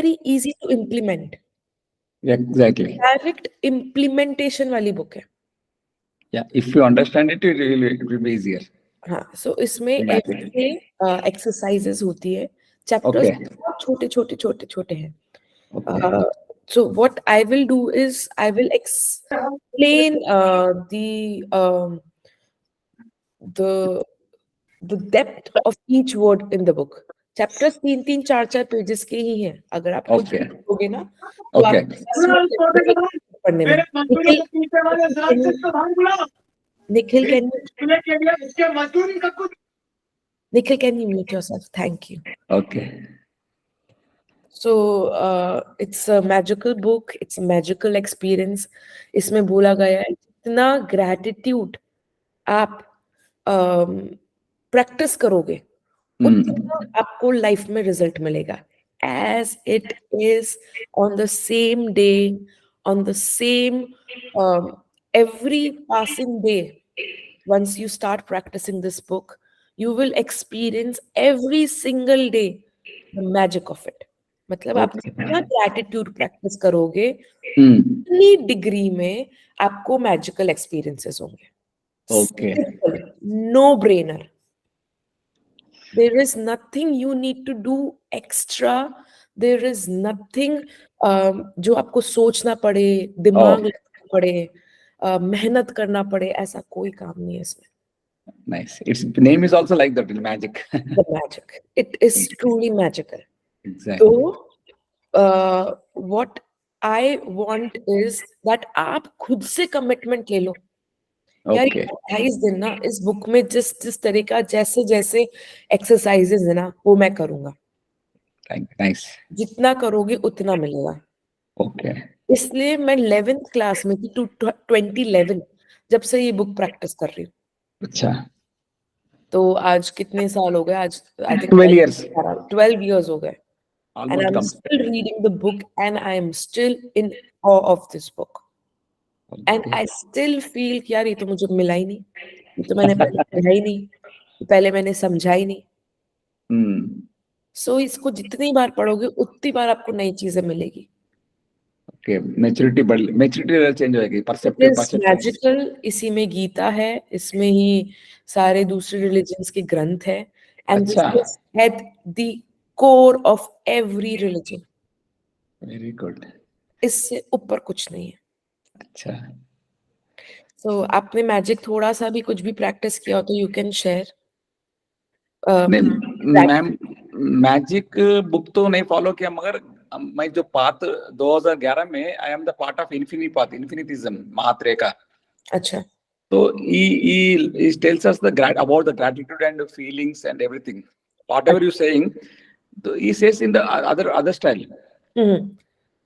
very easy to implement. Exactly. Direct implementation वाली book है. Yeah, if you understand it, it will be easier. हाँ, सो इसमें Imagine. Everyday exercises होती है. Chapters Okay. बहुत छोटे छोटे छोटे छोटे हैं. Okay. So what I will do is I will explain the the depth of each word in the book. Chapters 3-4 pages के ही हैं. अगर आप खुद Okay. पढ़ोगे ना तो Okay. आप पढ़ने में. Nikhil can you mute yourself? Thank you. Okay. So it's a magical book. It's a magical experience. इसमें बोला गया है जितना gratitude आप प्रैक्टिस करोगे उतना आपको लाइफ में रिजल्ट मिलेगा. As it is on the same day, on the same every passing day, once you start practicing this book, you will experience every single day the magic of it. मतलब आप Okay. जितना gratitude practice करोगे Hmm. उतनी degree में आपको magical experiences होंगे. Okay. No brainer. There is nothing you need to do extra. There is nothing जो आपको सोचना पड़े, दिमाग लगाना पड़े, मेहनत करना पड़े. ऐसा कोई काम नहीं है इसमें. Nice. Its name is also like that, magic. The magic. It is truly magical. Exactly. So what I want is that आप खुद से कमिटमेंट ले लो. यार Okay. 28 दिन ना इस बुक में जिस तरह का जैसे जैसे एक्सरसाइजेस है ना वो मैं करूंगा. Nice. जितना करोगे उतना मिलेगा. Okay. इसलिए मैं 11th क्लास में थी 2011 जब से ये बुक प्रैक्टिस कर रही हूँ. अच्छा. तो आज कितने साल हो गए? आज आई थिंक 12 years. 12 years हो गए. And Almost I'm come. still reading the book and I am still in awe of this book. And I still feel कि यार ये तो मुझे मिला ही नहीं, ये तो मैंने पहले पढ़ा ही नहीं, पहले मैंने समझा ही नहीं. So इसको जितनी बार पढ़ोगे उतनी बार आपको नई चीजें मिलेगी. Okay. Maturity level change होएगी. Perception. मैजिकल. इसी में गीता है, इसमें ही सारे दूसरे रिलीजन्स के ग्रंथ है. And this अच्छा. is at the core of every religion. Very good. इससे ऊपर कुछ नहीं है. अच्छा. So आपने मैजिक थोड़ा सा भी कुछ भी प्रैक्टिस किया हो तो यू कैन शेयर. नहीं मैम, मैजिक बुक तो नहीं फॉलो किया, मगर मैं जो पाथ 2011 में I am the part of infinitism Mhatre का. अच्छा. तो he tells us about the gratitude and the feelings and everything. Whatever you saying, तो he says in the other style.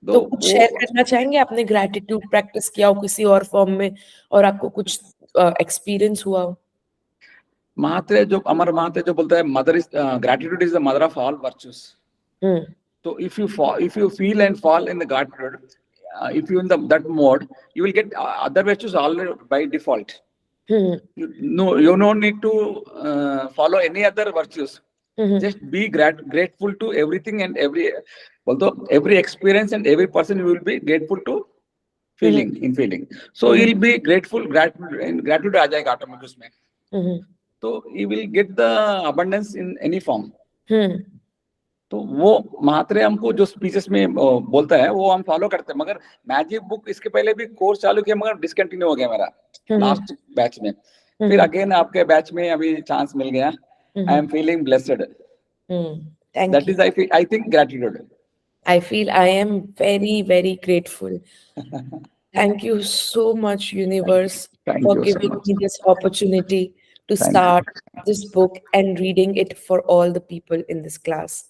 तो कुछ शेयर करना चाहेंगे? आपने ग्रैटिट्यूड प्रैक्टिस किया हो किसी और फॉर्म में और आपको कुछ एक्सपीरियंस हुआ हो? महात्रे जो अमर महात्रे जो बोलता है mother is gratitude is the mother of all virtues. तो if you feel and fall in the gratitude, if you in that mode, you will get other virtues already by default. You don't need to follow any other virtues. Just be grateful to everything and every experience and every person you will be grateful to feeling. So you'll be grateful, gratitude आ जाएगा automatic उसमें. तो you will get the abundance in any form. तो वो महात्रे हमको जो speeches में बोलता है वो हम फॉलो करते हैं. मगर मैजिक बुक इसके पहले भी कोर्स चालू किया मगर डिसकंटिन्यू हो गया मेरा लास्ट बैच में. फिर अगेन आपके बैच में अभी चांस मिल गया. I am feeling blessed. That is I think gratitude. I feel I am very, very grateful. Thank you so much, universe, for giving me this opportunity to start this book and reading it for all the people in this class.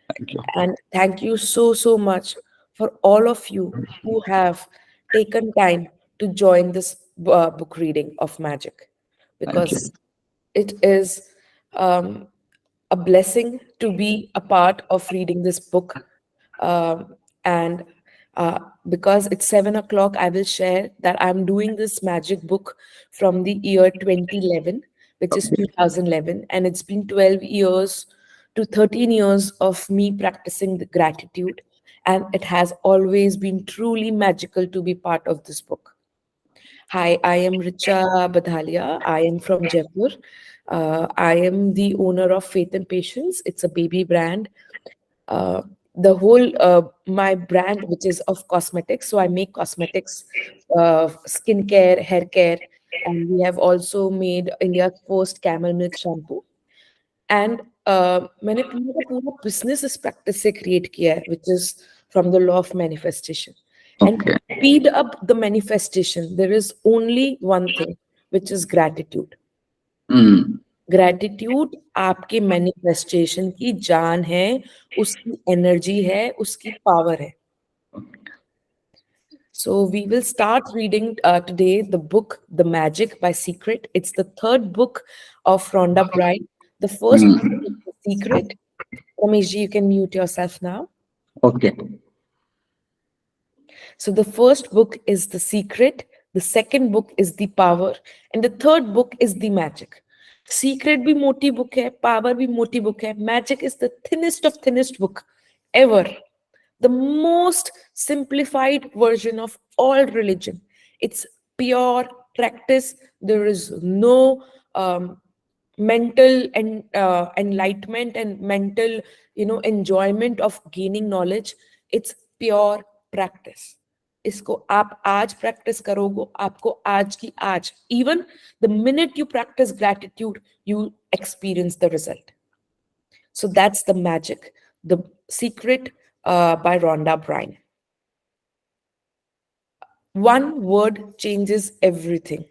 Thank you. And thank you so much for all of you who have taken time to join this book reading of magic, because it is a blessing to be a part of reading this book. And because it's 7 o'clock, I will share that I'm doing this magic book from the year 2011, which is 2011, and it's been 12 years to 13 years of me practicing the gratitude. and it has always been truly magical to be part of this book. Hi, I am Richa Badhalia. I am from Jaipur. I am the owner of Faith and Patience. It's a baby brand. Uh, the whole my brand, which is of cosmetics, so I make cosmetics, skincare, hair care, and we have also made India's first camel milk shampoo. And मैंने पूरा का पूरा business इस practice से create किया है, which is from the law of manifestation. And Okay. to speed up the manifestation, there is only one thing, which is gratitude. Gratitude आपके manifestation की जान है, उसकी energy है, उसकी power है. So we will start reading today the book The Magic by Secret. It's the third book of Rhonda Byrne. The first book is The Secret. Ramesh, you can mute yourself now. Okay. So the first book is The Secret. The second book is The Power. And the third book is The Magic. Secret bhi moti book hai, Power bhi moti book hai. Magic is the thinnest of thinnest book ever. The most simplified version of all religion. It's pure practice. There is no mental and enlightenment and mental enjoyment of gaining knowledge. It's pure practice. इसको आप आज practice करोगे, आपको आज की आज, even the minute you practice gratitude, you experience the result. So that's the magic, The Secret by Rhonda Byrne. One word changes everything.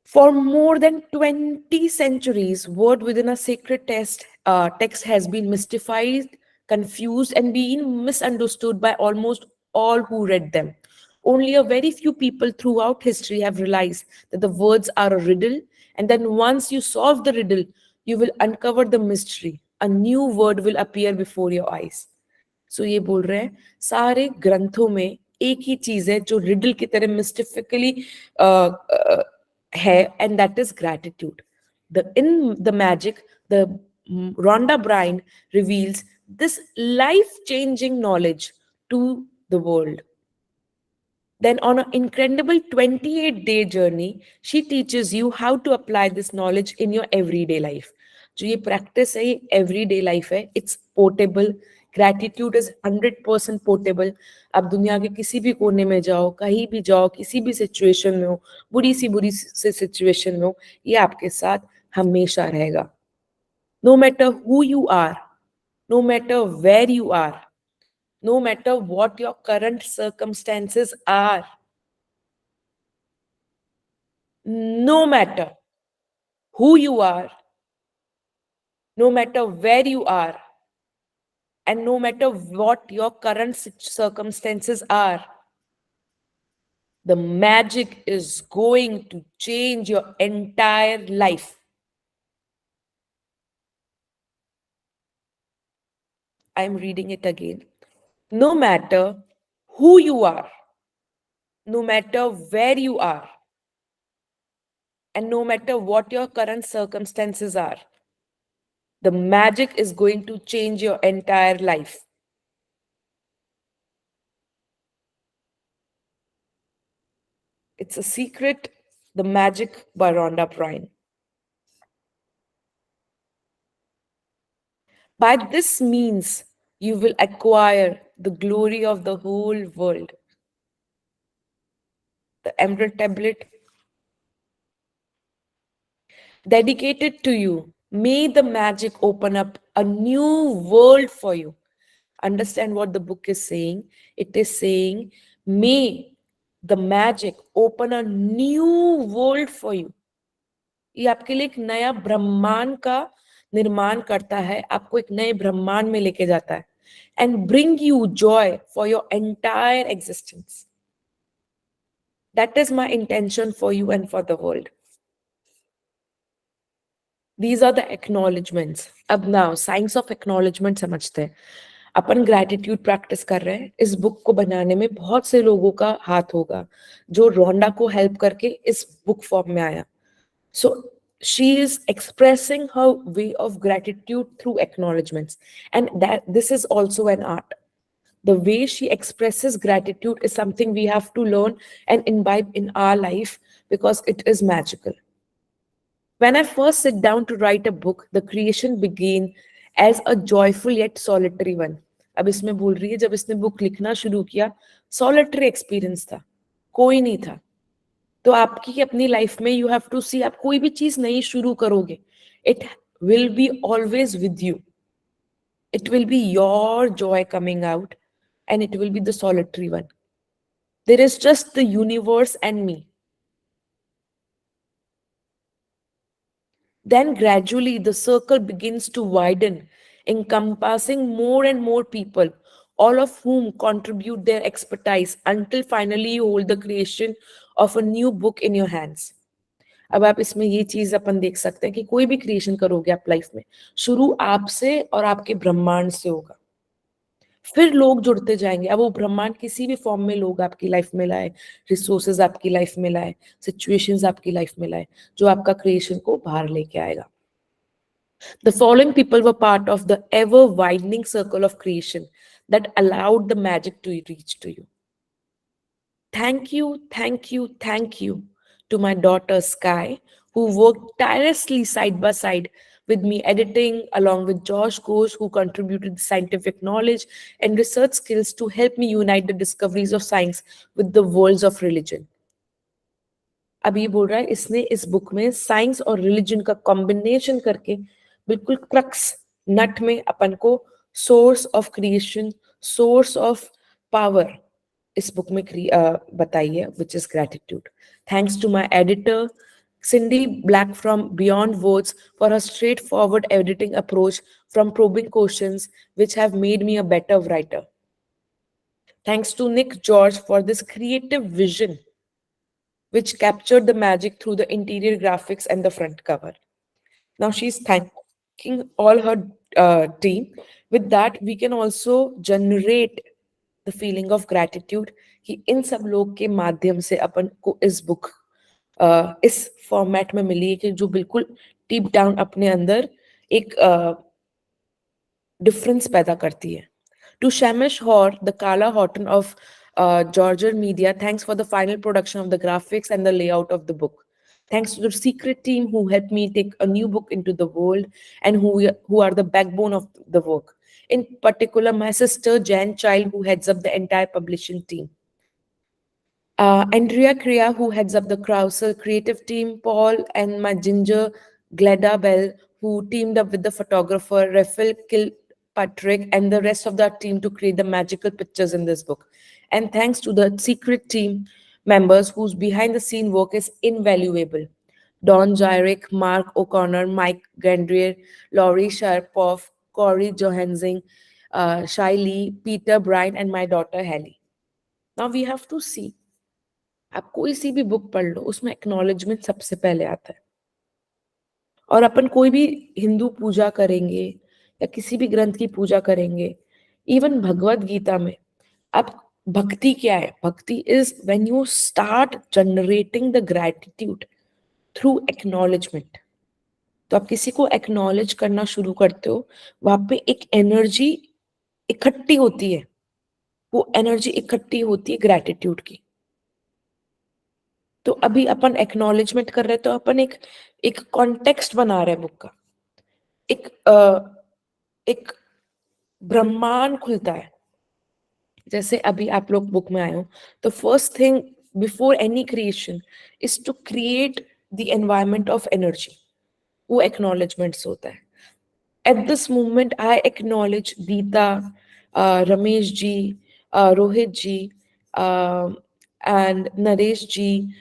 For more than 20 centuries, word within a sacred text has been mystified, confused, and been misunderstood by almost all who read them. Only a very few people throughout history have realized that the words are a riddle, and then once you solve the riddle, you will uncover the mystery. A new word will appear before your eyes. So ये बोल रहे हैं सारे ग्रंथों में एक ही चीज है जो रिडल की तरह मिस्टिफिकली है, and that is gratitude. In the magic, the Rhonda Byrne reveals this life-changing knowledge to the world. Then on an incredible 28-day journey, she teaches you how to apply this knowledge in your everyday life. जो ये practice है, ये everyday life है, it's portable. Gratitude is 100% portable. आप दुनिया के किसी भी कोने में जाओ, कहीं भी जाओ, किसी भी situation में हो, बुरी से situation में हो, ये आपके साथ हमेशा रहेगा. No matter who you are, no matter where you are, no matter what your current circumstances are, no matter who you are, no matter where you are, and no matter what your current circumstances are, the magic is going to change your entire life. I'm reading it again. No matter who you are, no matter where you are, and no matter what your current circumstances are, the magic is going to change your entire life. It's a secret, The Magic by Rhonda Byrne. By this means, you will acquire the glory of the whole world. The Emerald Tablet, dedicated to you. May the magic open up a new world for you. Understand what the book is saying? It is saying, may the magic open a new world for you. ये आपके लिए एक नया ब्रह्मांड का निर्माण करता है, आपको एक नए ब्रह्मांड में लेके जाता है, and bring you joy for your entire existence. That is my intention for you and for the world. These are the acknowledgements. अब now science of acknowledgement समझते हैं. अपन gratitude practice कर रहे हैं. इस book को बनाने में बहुत से लोगों का हाथ होगा जो रोंडा को help करके इस book form में आया. So she is expressing her way of gratitude through acknowledgements, and that this is also an art. The way she expresses gratitude is something we have to learn and imbibe in our life, because it is magical. When I first sit down to write a book, the creation began as a joyful yet solitary one. अब इसमें बोल रही है जब इसने book लिखना शुरू किया, solitary experience था, कोई नहीं था. तो आपकी अपनी लाइफ में यू हैव टू सी, आप कोई भी चीज नई शुरू करोगे, it will be always with you. It will be your joy coming out, and it will be the solitary one. There is just the universe and me. Then gradually the circle begins to widen, encompassing more and more people, all of whom contribute their expertise, until finally you hold the creation of a new book in your hands. अब आप इसमें ये चीज अपन देख सकते हैं कि कोई भी क्रिएशन करोगे आप लाइफ में, शुरू आपसे और आपके ब्रह्मांड से होगा. फिर लोग जुड़ते जाएंगे. अब वो ब्रह्मांड किसी भी फॉर्म में लोग आपकी लाइफ में लाए, रिसोर्सेज आपकी लाइफ में लाए, सिचुएशंस आपकी लाइफ में लाए, जो आपका क्रिएशन को बाहर लेके आएगा. The following people were part of the ever widening circle of creation that allowed the magic to reach to you. Thank you, thank you, thank you to my daughter Sky, who worked tirelessly side by side with me editing, along with Josh Ghosh, who contributed scientific knowledge and research skills to help me unite the discoveries of science with the worlds of religion. अब ये बोल रहा है इसने इस book में science और religion का कॉम्बिनेशन करके बिल्कुल क्रक्स नट में अपन को source of creation, source of power इस बुक में बताई है, which is gratitude. Thanks to my editor, Cindy Black from Beyond Words, for her straightforward editing approach from probing questions, which have made me a better writer. Thanks to Nick George for this creative vision, which captured the magic through the interior graphics and the front cover. Now she's thanking all her team. With that, we can also generate the feeling of gratitude कि इन सब लोग के माध्यम से अपन को इस book इस format में मिली है कि जो बिल्कुल डीप डाउन अपने अंदर एक डिफरेंस पैदा करती है. To Shamish Hor, the Kala Horton of Georgia Media, thanks for the final production of the graphics and the layout of the book. Thanks to the secret team who helped me take a new book into the world and who are the backbone of the work. In particular, my sister Jan Child, who heads up the entire publishing team. Andrea Kriya, who heads up the Krauser creative team, Paul and my ginger Gleda Bell, who teamed up with the photographer Raphael Kilpatrick and the rest of that team to create the magical pictures in this book. And thanks to the secret team members whose behind the scene work is invaluable. Don Jyrek, Mark O'Connor, Mike Gandrier, Laurie Sharpoff, Corey Johansing, Shai Lee, Peter Bryan, and my daughter Hallie. Now we have to see. आप कोई सी भी book पढ़ लो, उसमें acknowledgement सबसे पहले आता है. और अपन कोई भी हिंदू पूजा करेंगे या किसी भी ग्रंथ की पूजा करेंगे, इवन भगवत गीता में, अब भक्ति क्या है? भक्ति is when you start generating the gratitude through acknowledgement. तो आप किसी को एक्नॉलेज करना शुरू करते हो, वहां पे एक एनर्जी इकट्ठी होती है. वो एनर्जी इकट्ठी होती है ग्रैटिट्यूड की. तो अभी अपन एक्नॉलेजमेंट कर रहे हैं, तो अपन एक कॉन्टेक्स्ट बना रहे हैं बुक का. एक ब्रह्मांड खुलता है. जैसे अभी आप लोग बुक में आए हो, तो first thing before any creation is to create the environment of energy. वो एक्नॉलेजमेंट्स होता है. At this moment I acknowledge Gita, Ramesh ji, Rohit ji, and Naresh ji,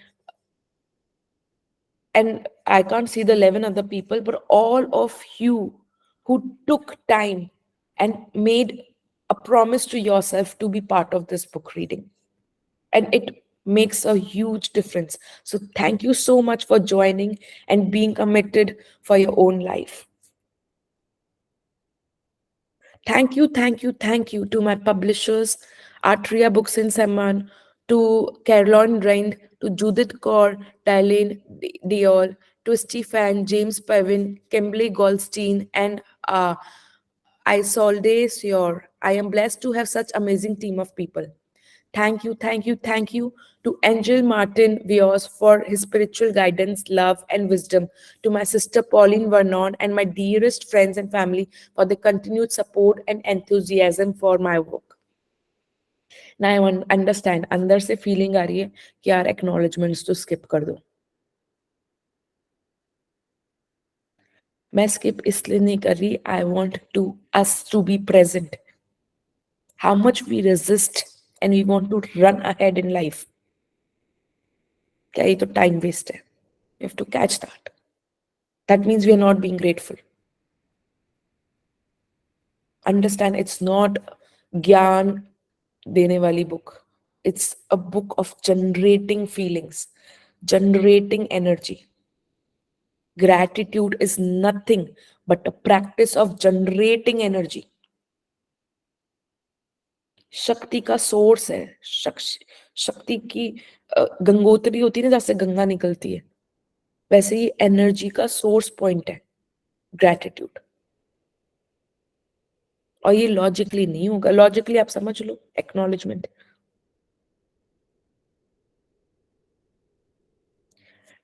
and I can't see the 11 other people, but all of you who took time and made a promise to yourself to be part of this book reading. And it makes a huge difference. So thank you so much for joining and being committed for your own life. Thank you to my publishers, Atria Books in Samman, to Caroline Rind, to Judith Kaur, Tylene Diol, Twisty Fan, James Pevin, Kimberly Goldstein, and Isolde Sior. I am blessed to have such amazing team of people. Thank you, thank you, thank you to Angel Martin Vios for his spiritual guidance, love, and wisdom. To my sister Pauline Vernon and my dearest friends and family for the continued support and enthusiasm for my work. Now I understand. अंदर से feeling आ रही है कि यार acknowledgements तो skip कर दो. मैं skip इसलिए नहीं कर रही. I want to us to be present. How much we resist and we want to run ahead in life. क्या ये तो time waste है. You have to catch that. That means we are not being grateful. Understand, it's not Gyan dene wali book. It's a book of generating feelings, generating energy. Gratitude is nothing but a practice of generating energy. शक्ति का source है. शक्ति की गंगोत्री होती है ना, जैसे गंगा निकलती है, वैसे ही एनर्जी का सोर्स पॉइंट है ग्रैटिट्यूड. और ये लॉजिकली नहीं होगा. लॉजिकली आप समझ लो acknowledgement.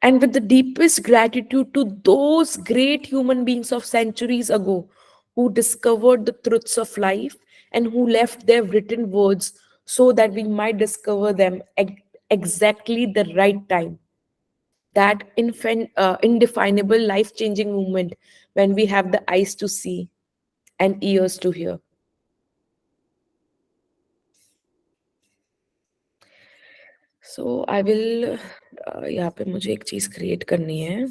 And with the deepest gratitude to those great human beings of centuries ago who discovered the truths of life and who left their written words so that we might discover them at exactly the right time. That indefinable life changing moment when we have the eyes to see and ears to hear. So I will यहाँ पे मुझे एक चीज create करनी है.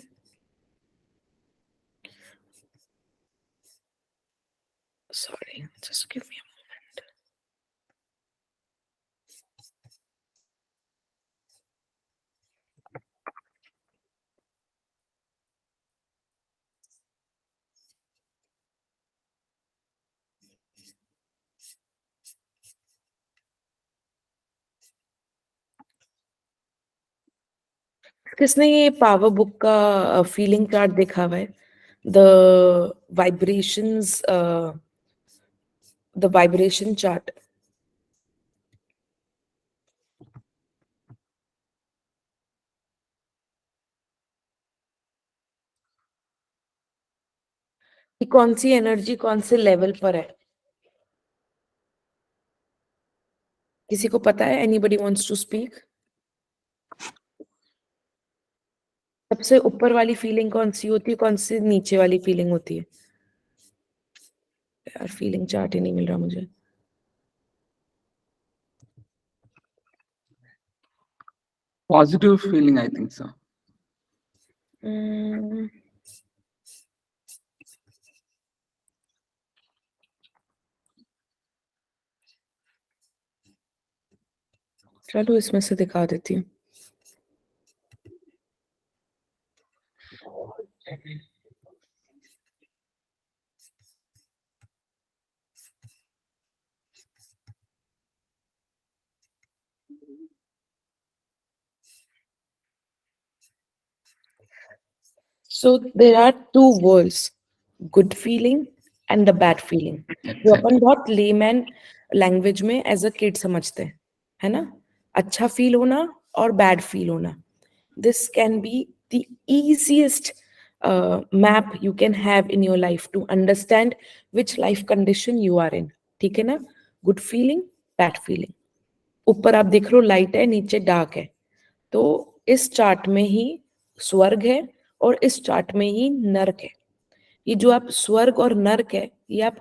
Sorry, just give me a moment. किसने ये power book का फीलिंग चार्ट देखा हुआ है? The vibrations, the vibration chart. कि कौन सी एनर्जी कौन से लेवल पर है? किसी को पता है? Anybody wants to speak? सबसे ऊपर वाली फीलिंग कौन सी होती है, कौन सी नीचे वाली फीलिंग होती है? यार फीलिंग चार्ट ही नहीं मिल रहा मुझे. Positive feeling, I think so. चलो इसमें से दिखा देती हूँ. So there are two worlds, good feeling and the bad feeling. जो अपन बहुत लेमैन लैंग्वेज में एज अ किड समझते हैं, है ना? अच्छा फील होना और बैड फील होना. This can be the easiest map you can have in your life to understand which life condition you are in. ठीक है ना? Good feeling, bad feeling. ऊपर आप देख रहे हो लाइट है, नीचे डार्क है. तो इस चार्ट में ही स्वर्ग है और इस चार्ट में ही नरक है. ये जो आप स्वर्ग और नरक है, ये आप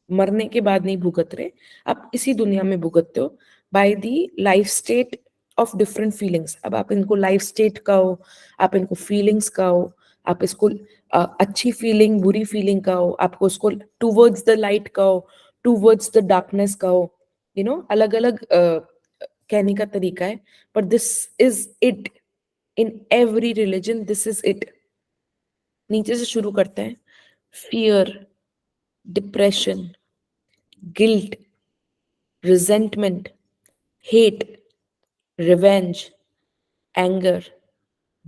मरने के बाद नहीं भुगत रहे, आप इसी दुनिया में भुगतते हो by the life state of different feelings. अब आप इनको लाइफ स्टेट कहो, आप इनको फीलिंग्स कहो, आप इसको अच्छी फीलिंग बुरी फीलिंग कहो, आपको उसको टूवर्ड्स द लाइट कहो, टूवर्ड्स द डार्कनेस कहो. यू नो, अलग अलग कहने का तरीका है, पर this is it in every religion. This is it. नीचे से शुरू करते हैं. Fear, depression, guilt, resentment, hate, revenge, anger,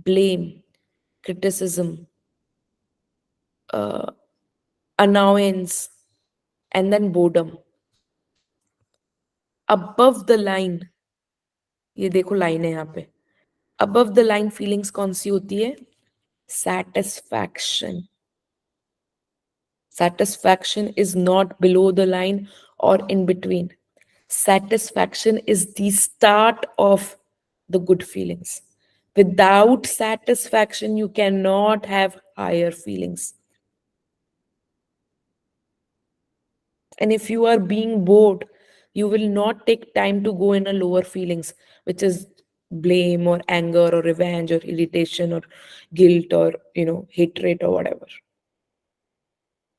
blame, criticism, annoyance, and then boredom. Above the line, ये देखो लाइन है यहाँ पे, above the line feelings कौन सी होती है? Satisfaction. Satisfaction is not below the line or in between. Satisfaction is the start of the good feelings. Without satisfaction, you cannot have higher feelings. And if you are being bored, you will not take time to go in a lower feelings, which is blame or anger or revenge or irritation or guilt or hatred or whatever.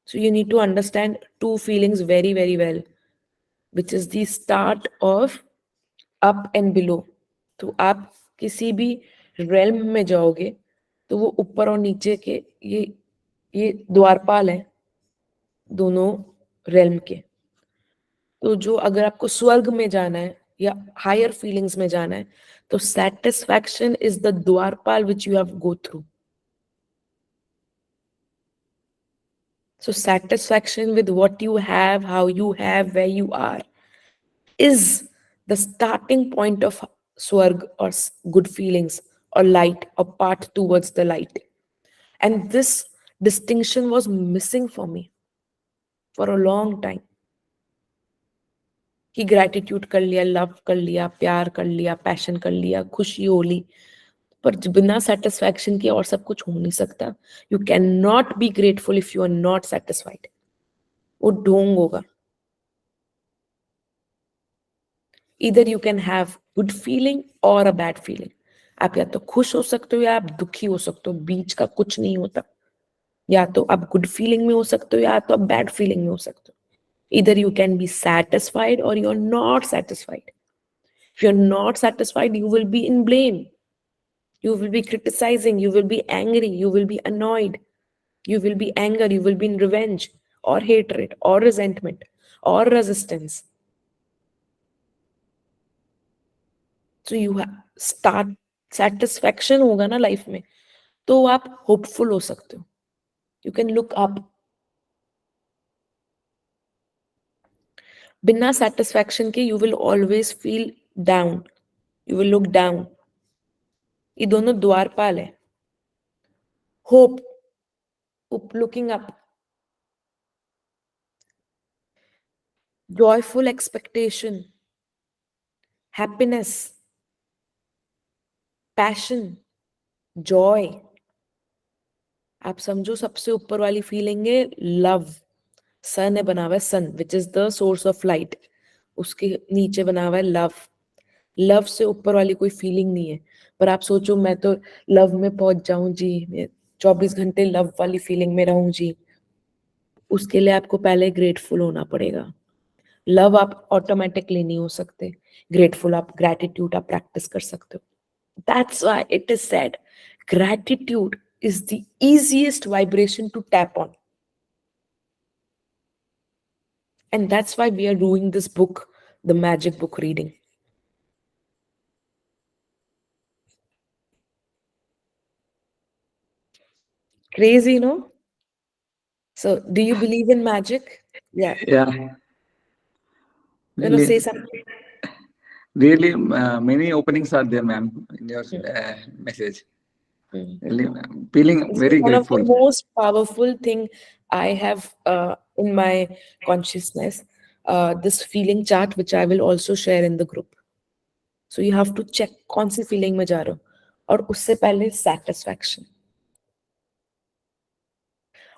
So you need to understand two feelings very, very well, which is the start of up and below. तो आप किसी भी realm में जाओगे तो वो ऊपर और नीचे के ये द्वारपाल है दोनों realm के. तो जो अगर आपको स्वर्ग में जाना है या हायर फीलिंग्स में जाना है तो satisfaction is the द्वारपाल which you have go through. So satisfaction with what you have, how you have, where you are is the starting point of swarg or good feelings or light or path towards the light. And this distinction was missing for me for a long time. कि gratitude कर लिया, love कर लिया, प्यार कर लिया, passion कर लिया, खुशी हो ली, पर बिना satisfaction के और सब कुछ हो नहीं सकता. You cannot be grateful if you are not satisfied. वो ढोंग होगा. Either you can have good feeling or a bad feeling. आप या तो खुश हो सकते हो या आप दुखी हो सकते हो, बीच का कुछ नहीं होता. या तो आप good feeling में हो सकते हो या तो आप bad feeling में हो सकते हो. Either you can be satisfied or you're not satisfied. If you're not satisfied, you will be in blame. You will be criticizing, you will be angry, you will be annoyed, you will be anger, you will be in revenge or hatred or resentment or resistance. So you start satisfaction होगा ना life में तो आप hopeful हो सकते हो. You can look up. बिना satisfaction के you will always feel down. You will look down. ये दोनों द्वारपाल है. Hope, looking up. Joyful expectation, happiness, passion, joy. आप समझो सबसे ऊपर वाली फीलिंग है लव. सन है बना हुआ है sun which is the source of light. उसके नीचे बना हुआ है लव. लव से ऊपर वाली कोई फीलिंग नहीं है. पर आप सोचो मैं तो लव में पहुंच जाऊं जी, मैं 24 घंटे लव वाली फीलिंग में रहूं जी. उसके लिए आपको पहले ग्रेटफुल होना पड़ेगा. लव आप ऑटोमेटिकली नहीं हो सकते. ग्रेटफुल आप ग्रैटिट्यूड आप प्रैक्टिस कर सकते हो. That's why it is said gratitude is the easiest vibration to tap on. And that's why we are doing this book, the magic book reading. Crazy, no? So do you believe in magic? Yeah. Yeah. Say Really, something. really many openings are there, ma'am, in your message. Really, feeling This very is one of grateful. the most powerful thing I have in my consciousness. This feeling chart, which I will also share in the group. So you have to check कौन सी feeling में जा रहे हो और उससे पहले satisfaction.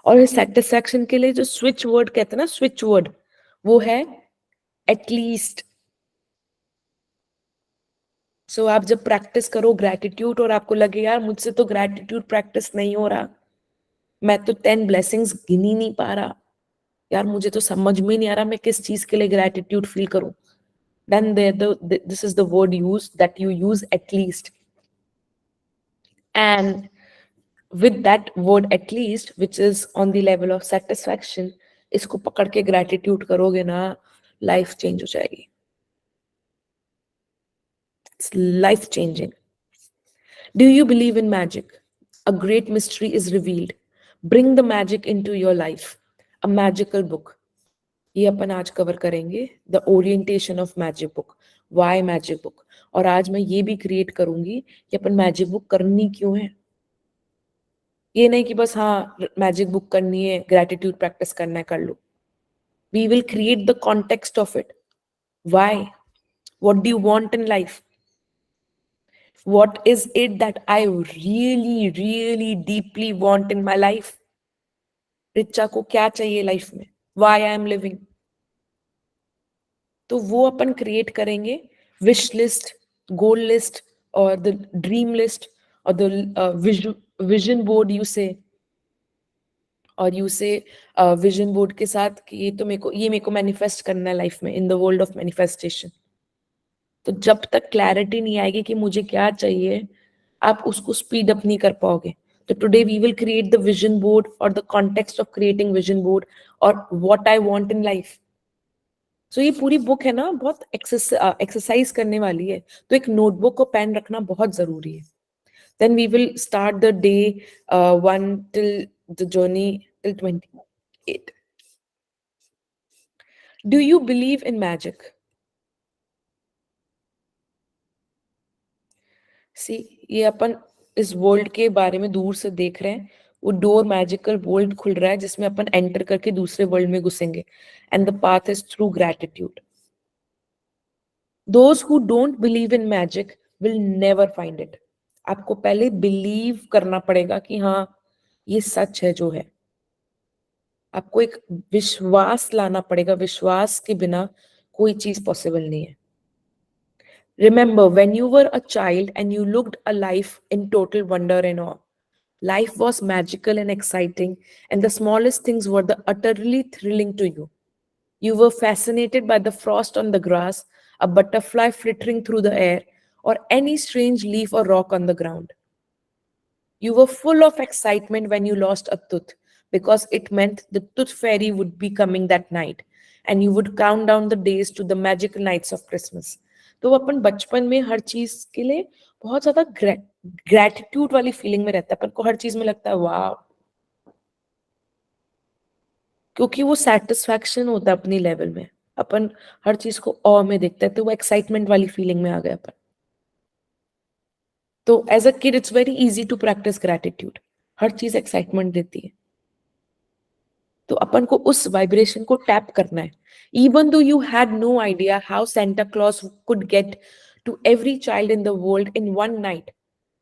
और इस satisfaction के लिए जो switch word कहते हैं ना, switch word वो है at least. So आप जब practice करो gratitude और आपको लगे यार मुझसे तो gratitude practice नहीं हो रहा, मैं तो 10 blessings गिन ही नहीं पा रहा, यार मुझे तो समझ में नहीं आ रहा मैं किस चीज के लिए gratitude feel करूं, then this is the word used that you use at least. And with that word at least, which is on the level of satisfaction, इसको पकड़ के gratitude करोगे ना, life change हो जाएगी. It's life changing. Do you believe in magic? a great mystery is revealed. Bring the magic into your life. A magical book. ये अपन आज cover करेंगे, the orientation of magic book, why magic book. और आज मैं ये भी create करूंगी कि अपन मैजिक बुक करनी क्यों है। ये नहीं कि बस हाँ मैजिक बुक करनी है, ग्रैटिट्यूड प्रैक्टिस करना है, कर लो। We will create the context of it. Why? What do you want in life? What is it that I really, really deeply want in my life? Richa को क्या चाहिए लाइफ में? Why I am living? तो वो अपन create करेंगे wish list, goal list और the dream list और the vision board you से, और यू से विजन बोर्ड के साथ कि ये मेरे को मैनिफेस्ट करना है लाइफ में, इन द वर्ल्ड ऑफ मैनिफेस्टेशन। तो जब तक क्लैरिटी नहीं आएगी कि मुझे क्या चाहिए, आप उसको स्पीड अप नहीं कर पाओगे। तो today we will create the vision board और the context of creating vision board और what I want in life. So ये पूरी बुक है ना, बहुत एक्सरसाइज करने वाली है, तो एक नोटबुक और पेन रखना बहुत जरूरी है। Then we will start the day 1 till the journey till 28. Do you believe in magic? See, ये अपन इस वर्ल्ड के बारे में दूर से देख रहे हैं, वो डोर मैजिकल वर्ल्ड खुल रहा है जिसमें अपन एंटर करके दूसरे वर्ल्ड में घुसेंगे, and the path is through gratitude. Those who don't believe in magic will never find it. आपको पहले बिलीव करना पड़ेगा कि हाँ ये सच है जो है। आपको एक विश्वास लाना पड़ेगा, विश्वास के बिना कोई चीज पॉसिबल नहीं है। Remember, when you were a child and you looked a life in total wonder and awe. Life was magical and exciting, and the smallest things were the utterly thrilling to you. You were fascinated by the frost on the grass, a butterfly flittering through the air, or any strange leaf or rock on the ground. You were full of excitement when you lost a tooth, because it meant the tooth fairy would be coming that night, and you would count down the days to the magical nights of Christmas. तो वो अपन बचपन में हर चीज के लिए बहुत ज्यादा gratitude वाली फीलिंग में रहता है, अपन को हर चीज में लगता है वाह, क्योंकि वो सेटिस्फैक्शन होता है अपनी लेवल में। अपन हर चीज को ऑ में देखते हैं, तो वो एक्साइटमेंट वाली फीलिंग में आ गए अपन। तो as a kid it's very easy to practise gratitude, हर चीज एक्साइटमेंट देती है, तो अपन को उस वाइब्रेशन को टैप करना है। Even though you had no idea how Santa Claus could get to every child in the world in one night,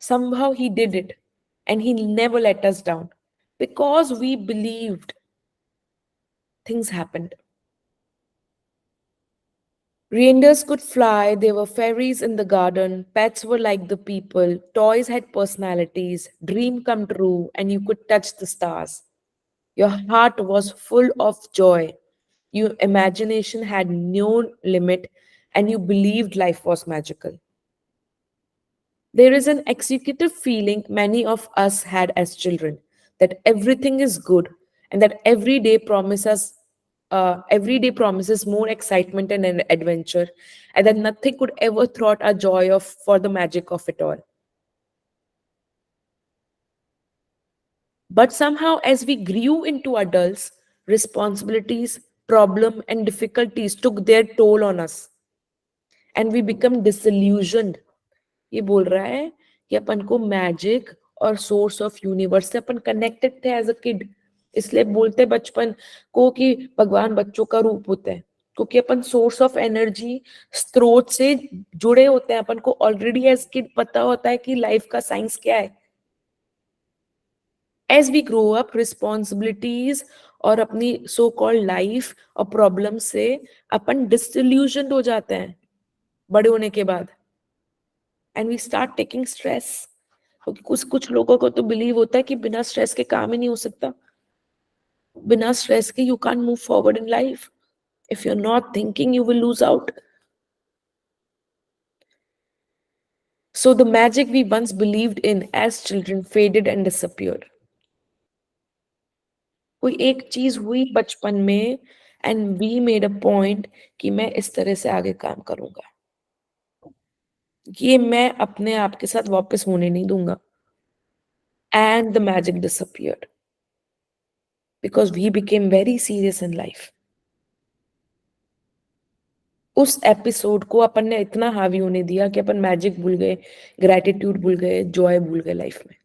somehow he did it, and he never let us down because we believed. Things happened. Reindeers could fly, there were fairies in the garden, pets were like the people, toys had personalities, dream come true, and you could touch the stars. Your heart was full of joy. Your imagination had no limit, and you believed life was magical. There is an executive feeling many of us had as children, that everything is good and that every day promises more excitement and an adventure, and that nothing could ever thwart our joy of for the magic of it all. But somehow, as we grew into adults, responsibilities, problem, and difficulties took their toll on us, and we become disillusioned. ये बोल रहा है कि अपन को magic और source of universe से अपन connected थे as a kid, इसलिए बोलते बचपन को कि भगवान बच्चों का रूप होता है, क्योंकि अपन सोर्स ऑफ एनर्जी स्रोत से जुड़े होते हैं। अपन को ऑलरेडी एज किड पता होता है कि लाइफ का साइंस क्या है। As we grow up, responsibilities और अपनी सो कॉल्ड लाइफ और प्रॉब्लम से अपन डिसइल्यूजन हो जाते हैं बड़े होने के बाद, and we start taking stress. क्योंकि कुछ लोगों को तो बिलीव होता है कि बिना स्ट्रेस के काम ही नहीं हो सकता, बिना स्ट्रेस के you can move forward in life. If you are not thinking you will lose out. So the magic we once believed in as children faded and disappeared. कोई एक चीज हुई बचपन में and we made a point कि मैं इस तरह से आगे काम करूंगा, ये मैं अपने आप के साथ वापस होने नहीं दूंगा। and the magic disappeared because we became very serious in life. उस एपिसोड को अपन ने इतना हावी होने दिया कि अपन मैजिक भूल गए, ग्रेटिट्यूड भूल गए, जॉय भूल गए लाइफ में,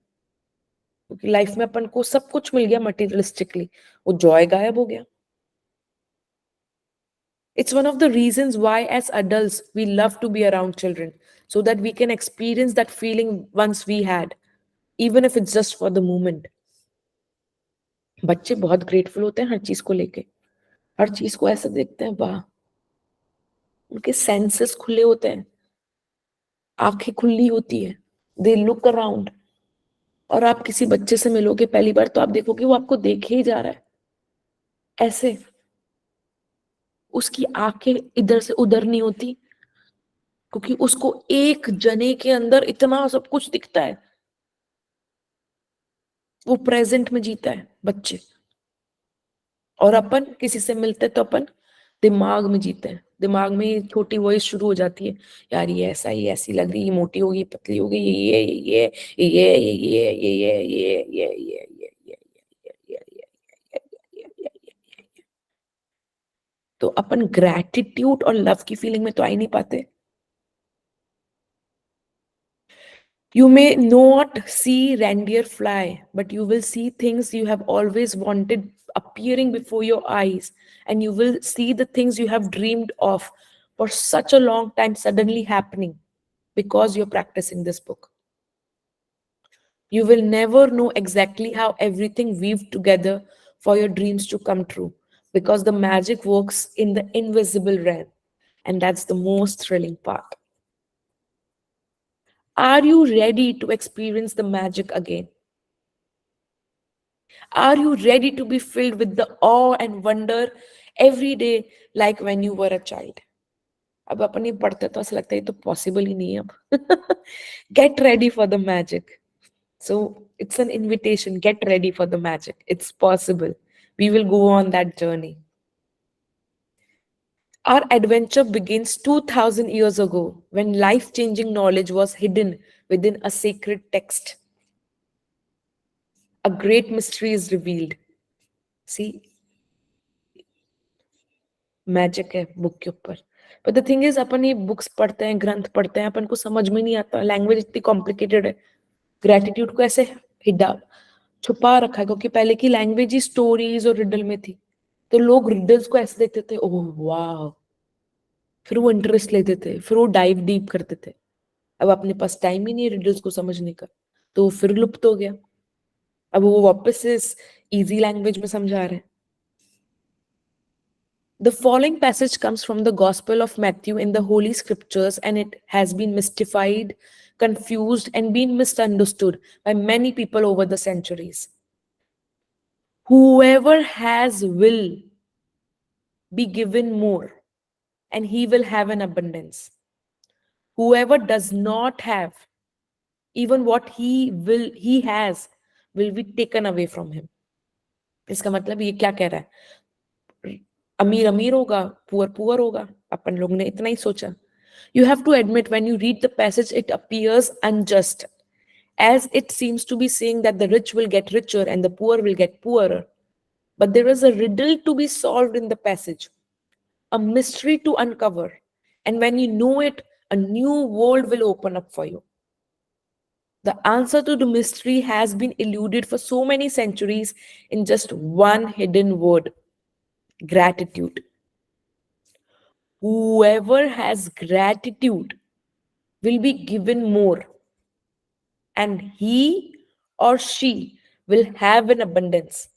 क्योंकि लाइफ में अपन को सब कुछ मिल गया मटेरियलिस्टिकली, वो जॉय गायब हो गया. It's one of the reasons why as adults we love to be around children, so that we can experience that feeling once we had, even if it's just for the moment. बच्चे बहुत grateful होते हैं हर चीज को लेके, हर चीज को ऐसे देखते हैं, वाह, उनके सेंसेस खुले होते हैं, आंखें खुली होती है, दे लुक अराउंड. और आप किसी बच्चे से मिलोगे पहली बार तो आप देखोगे वो आपको देखे ही जा रहा है ऐसे, उसकी आंखें इधर से उधर नहीं होती, क्योंकि उसको एक जने के अंदर इतना सब कुछ दिखता है. वो प्रेजेंट में जीता है बच्चे. और अपन किसी से मिलते तो अपन दिमाग में जीते हैं, दिमाग में ये छोटी वॉइस शुरू हो जाती है, यार ये ऐसा, ये ऐसी लग रही, ये मोटी होगी, पतली होगी, तो अपन ग्रैटिट्यूड और लव की फीलिंग में तो आ ही नहीं पाते. You may not see reindeer fly, but you will see things you have always wanted appearing before your eyes, and you will see the things you have dreamed of for such a long time suddenly happening because you're practicing this book. You will never know exactly how everything weaved together for your dreams to come true, because the magic works in the invisible realm, and that's the most thrilling part. Are you ready to experience the magic again? Are you ready to be filled with the awe and wonder every day like when you were a child? अब अपन ये पढ़ते तो ऐसा लगता है ये तो possible ही नहीं है अब. Get ready for the magic. So it's an invitation. Get ready for the magic. It's possible. We will go on that journey. Our adventure begins 2000 years ago when life-changing knowledge was hidden within a sacred text. A great mystery is revealed. See, magic है book के ऊपर. But the thing is अपन ये books पढ़ते हैं, ग्रंथ पढ़ते हैं, अपन को समझ में नहीं आता, लैंग्वेज इतनी कॉम्प्लिकेटेड है. ग्रेटिट्यूड को ऐसे हिडा छुपा रखा है, क्योंकि पहले की लैंग्वेज ही स्टोरीज और रिडल में थी, तो लोग रिडल्स को ऐसे देखते थे, ओह वाह, फिर वो इंटरेस्ट लेते थे, फिर वो डाइव डीप करते थे. अब अपने पास टाइम ही नहीं है रिडल्स को समझने का, तो फिर लुप्त हो गया. अब वो वापस इस इजी लैंग्वेज में समझा रहे हैं. The following passage comes from the Gospel of Matthew in the Holy Scriptures, and it has been mystified, confused, and been misunderstood by many people over the centuries. Whoever has will be given more, and he will have an abundance. Whoever does not have, even what he has will be taken away from him. इसका मतलब ये क्या कह रहा है? अमीर अमीर होगा, पुअर पुअर होगा. अपन लोग ने इतना ही सोचा. You have to admit, when you read the passage, it appears unjust, as it seems to be saying that the rich will get richer and the poor will get poorer. But there is a riddle to be solved in the passage, a mystery to uncover. And when you know it, a new world will open up for you. The answer to the mystery has been eluded for so many centuries in just one hidden word: gratitude. Whoever has gratitude will be given more, and he or she will have an abundance.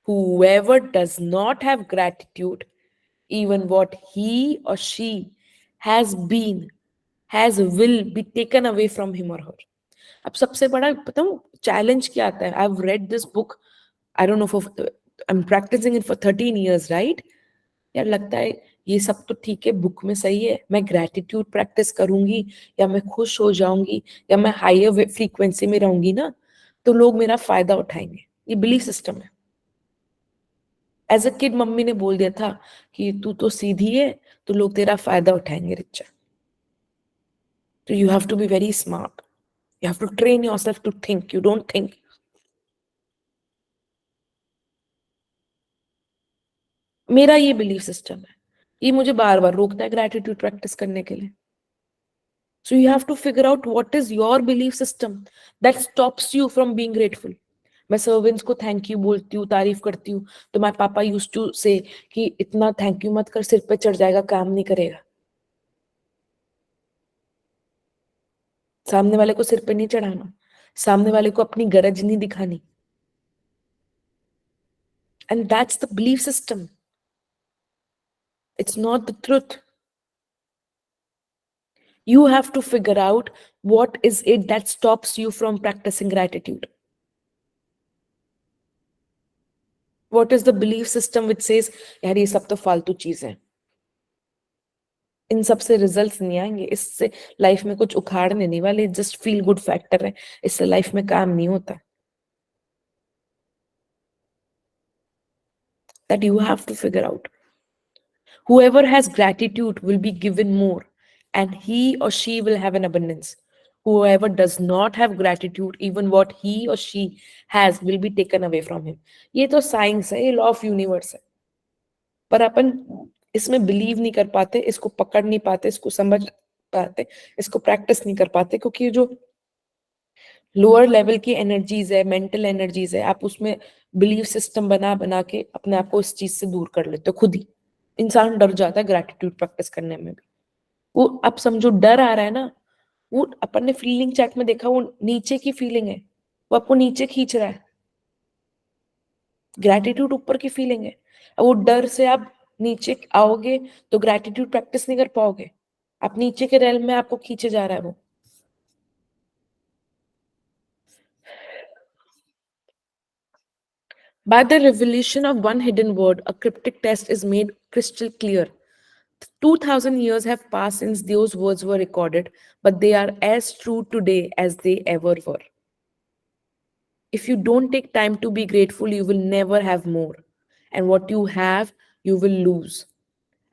Whoever does not have gratitude, even what he or she has will be taken away from him or her. अब सबसे बड़ा पता हूँ challenge क्या आता है? I've read this book, I don't know, I'm practicing it for 13 years, right? यार लगता है ये सब तो ठीक है, बुक में सही है, मैं ग्रेटिट्यूड प्रैक्टिस करूंगी या मैं खुश हो जाऊंगी या मैं हायर फ्रीक्वेंसी में रहूंगी ना, तो लोग मेरा फायदा उठाएंगे. ये बिलीफ सिस्टम है. एज अ किड मम्मी ने बोल दिया था कि तू तो सीधी है, तो लोग तेरा फायदा उठाएंगे, रिचा. तो you have to be very smart. You have to train yourself to think. You don't think. मेरा ये बिलीफ सिस्टम है, ये मुझे बार बार रोकता है ग्रैटिट्यूड प्रैक्टिस करने के लिए. So you have to figure out what is your belief system that stops you from being grateful. मैं सर्वेंट्स को थैंक यू बोलती हूँ, तारीफ करती हूँ, तो माय पापा यूज्ड टू से कि इतना थैंक यू मत कर, सिर पे चढ़ जाएगा, काम नहीं करेगा. सामने वाले को सिर पे नहीं चढ़ाना, सामने वाले को अपनी गरज नहीं दिखानी. And that's the belief system. It's not the truth. You have to figure out what is it that stops you from practicing gratitude. What is the belief system which says, यार ये सब तो फालतू चीज है, इन सब से रिजल्ट्स नहीं आएंगे, इससे लाइफ में कुछ उखाड़ने नहीं वाले, जस्ट फील गुड फैक्टर है, इससे लाइफ में काम नहीं होता. That you have to figure out. Whoever has gratitude will be given more, and he or she will have an abundance. Whoever does not have gratitude, even what he or she has will be taken away from him. ये तो science है, ये law of universe है, पर अपन इसमें believe नहीं कर पाते, इसको पकड़ नहीं पाते, इसको समझ पाते, इसको प्रैक्टिस नहीं कर पाते, क्योंकि ये जो लोअर लेवल की एनर्जीज है, मेंटल एनर्जीज है, आप उसमें बिलीव सिस्टम बना बना के अपने आप को इस चीज से दूर कर लेते हो. खुद ही इंसान डर जाता है ग्रैटिट्यूड प्रैक्टिस करने में भी. वो आप समझो डर आ रहा है ना, वो अपन ने फीलिंग चैट में देखा, वो नीचे की फीलिंग है, वो आपको नीचे खींच रहा है. ग्रैटिट्यूड ऊपर की फीलिंग है. अब वो डर से आप नीचे आओगे तो ग्रैटिट्यूड प्रैक्टिस नहीं कर पाओगे. आप नीचे के रेल में आपको खींचे जा रहा है वो. By the revelation of one hidden word, a cryptic text is made crystal clear. 2000 years have passed since those words were recorded, but they are as true today as they ever were. If you don't take time to be grateful, you will never have more. And what you have, you will lose.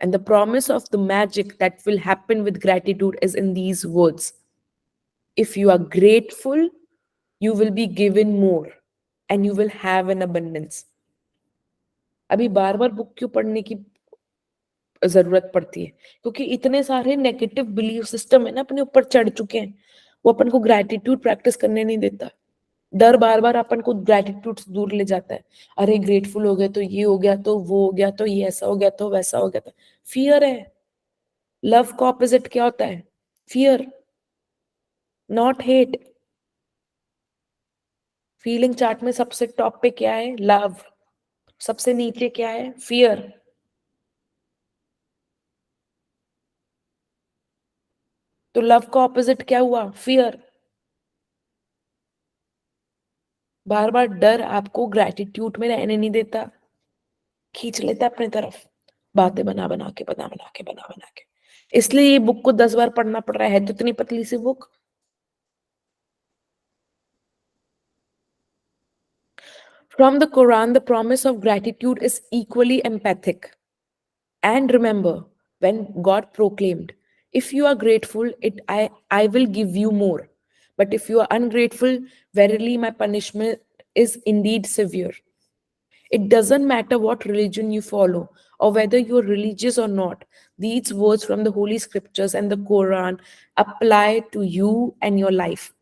And the promise of the magic that will happen with gratitude is in these words. If you are grateful, you will be given more and you will have an abundance. अभी बार बार book क्यों पढ़ने की जरूरत पड़ती है? क्योंकि इतने सारे नेगेटिव बिलीफ सिस्टम है ना अपने ऊपर चढ़ चुके हैं, वो अपन को ग्रैटिट्यूड प्रैक्टिस करने नहीं देता. डर बार बार अपन को ग्रैटिट्यूड से दूर ले जाता है. अरे ग्रेटफुल हो गया तो ये हो गया, तो वो हो गया, तो ये ऐसा हो गया, तो वैसा हो गया. तो फियर है. लव का ऑपोजिट क्या होता है? Fear, not hate. Feeling chart में सबसे टॉप पे क्या है? लव. सबसे नीचे क्या है? फियर. तो लव का ऑपोजिट क्या हुआ? फियर. बार बार डर आपको ग्रैटिट्यूड में रहने नहीं देता, खींच लेता अपने तरफ, बातें बना बना के, बना बना के, बना बना के. इसलिए ये बुक को 10 बार पढ़ना पड़ रहा है. तो इतनी पतली सी book. From the Quran, the promise of gratitude is equally empathic. And remember, when God proclaimed, if you are grateful, I will give you more. But if you are ungrateful, verily my punishment is indeed severe. It doesn't matter what religion you follow or whether you're religious or not. These words from the Holy Scriptures and the Quran apply to you and your life.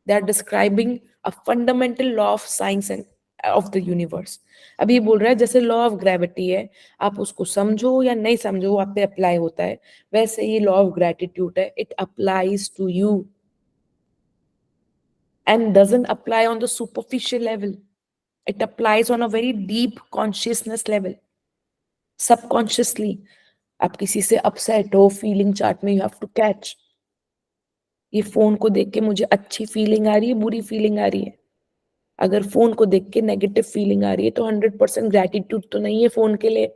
They are describing a fundamental law of science and of the universe. अभी ये बोल रहा है जैसे law of gravity है, आप उसको समझो या नहीं समझो, वो आप पे अप्लाई होता है, वैसे ये लॉ ऑफ ग्रेटिट्यूड है. It applies to you and doesn't apply on the superficial level. It applies on a very deep consciousness level. Subconsciously, आप किसी से अपसेट हो, फीलिंग चार्ट में यू हैव टू कैच. ये फोन को देख के मुझे अच्छी फीलिंग आ रही है, बुरी फीलिंग आ रही है. अगर फोन को देख के नेगेटिव फीलिंग आ रही है तो 100% ग्रैटिट्यूड तो नहीं है फोन के लिए.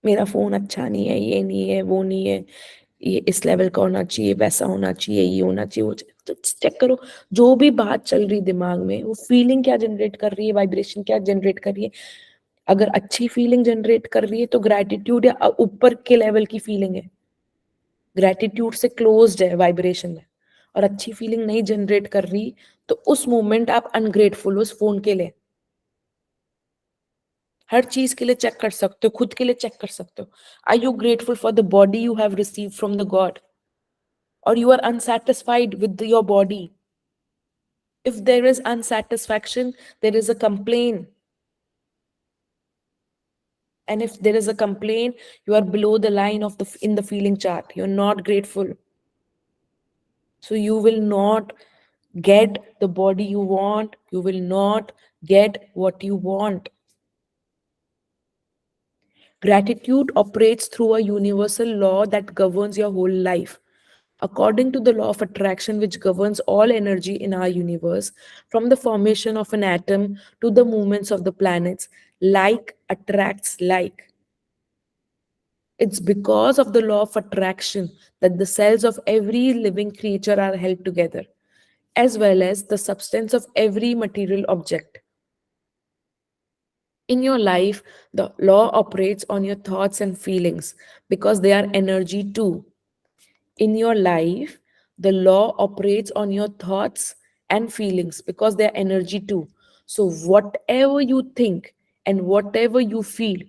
मेरा फोन अच्छा नहीं है, ये नहीं है, वो नहीं है, ये इस लेवल का होना चाहिए, वैसा होना चाहिए, ये होना चाहिए, वो चाहिए. तो चेक करो जो भी बात चल रही दिमाग में, वो फीलिंग क्या जनरेट कर रही है, वाइब्रेशन क्या जनरेट कर रही है. अगर अच्छी फीलिंग जनरेट कर रही है तो ग्रैटिट्यूड या ऊपर के लेवल की फीलिंग है. ग्रेटिट्यूड से क्लोज्ड है वाइब्रेशन में, और अच्छी फीलिंग नहीं जनरेट कर रही, तो उस मोमेंट आप अनग्रेटफुल हो उस फोन के लिए। हर चीज के लिए चेक कर सकते हो, खुद के लिए चेक कर सकते हो। Are you grateful for the body you have receive from the god, or you are unsatisfied with your body? If there is unsatisfaction, there is a complaint. And if there is a complaint, you are below the line of the in the feeling chart. You're not grateful. So you will not get the body you want. You will not get what you want. Gratitude operates through a universal law that governs your whole life. According to the law of attraction, which governs all energy in our universe, from the formation of an atom to the movements of the planets, like attracts like. It's because of the law of attraction that the cells of every living creature are held together, as well as the substance of every material object. In your life, the law operates on your thoughts and feelings because they are energy too. In your life, the law operates on your thoughts and feelings because they're energy too. So, whatever you think and whatever you feel,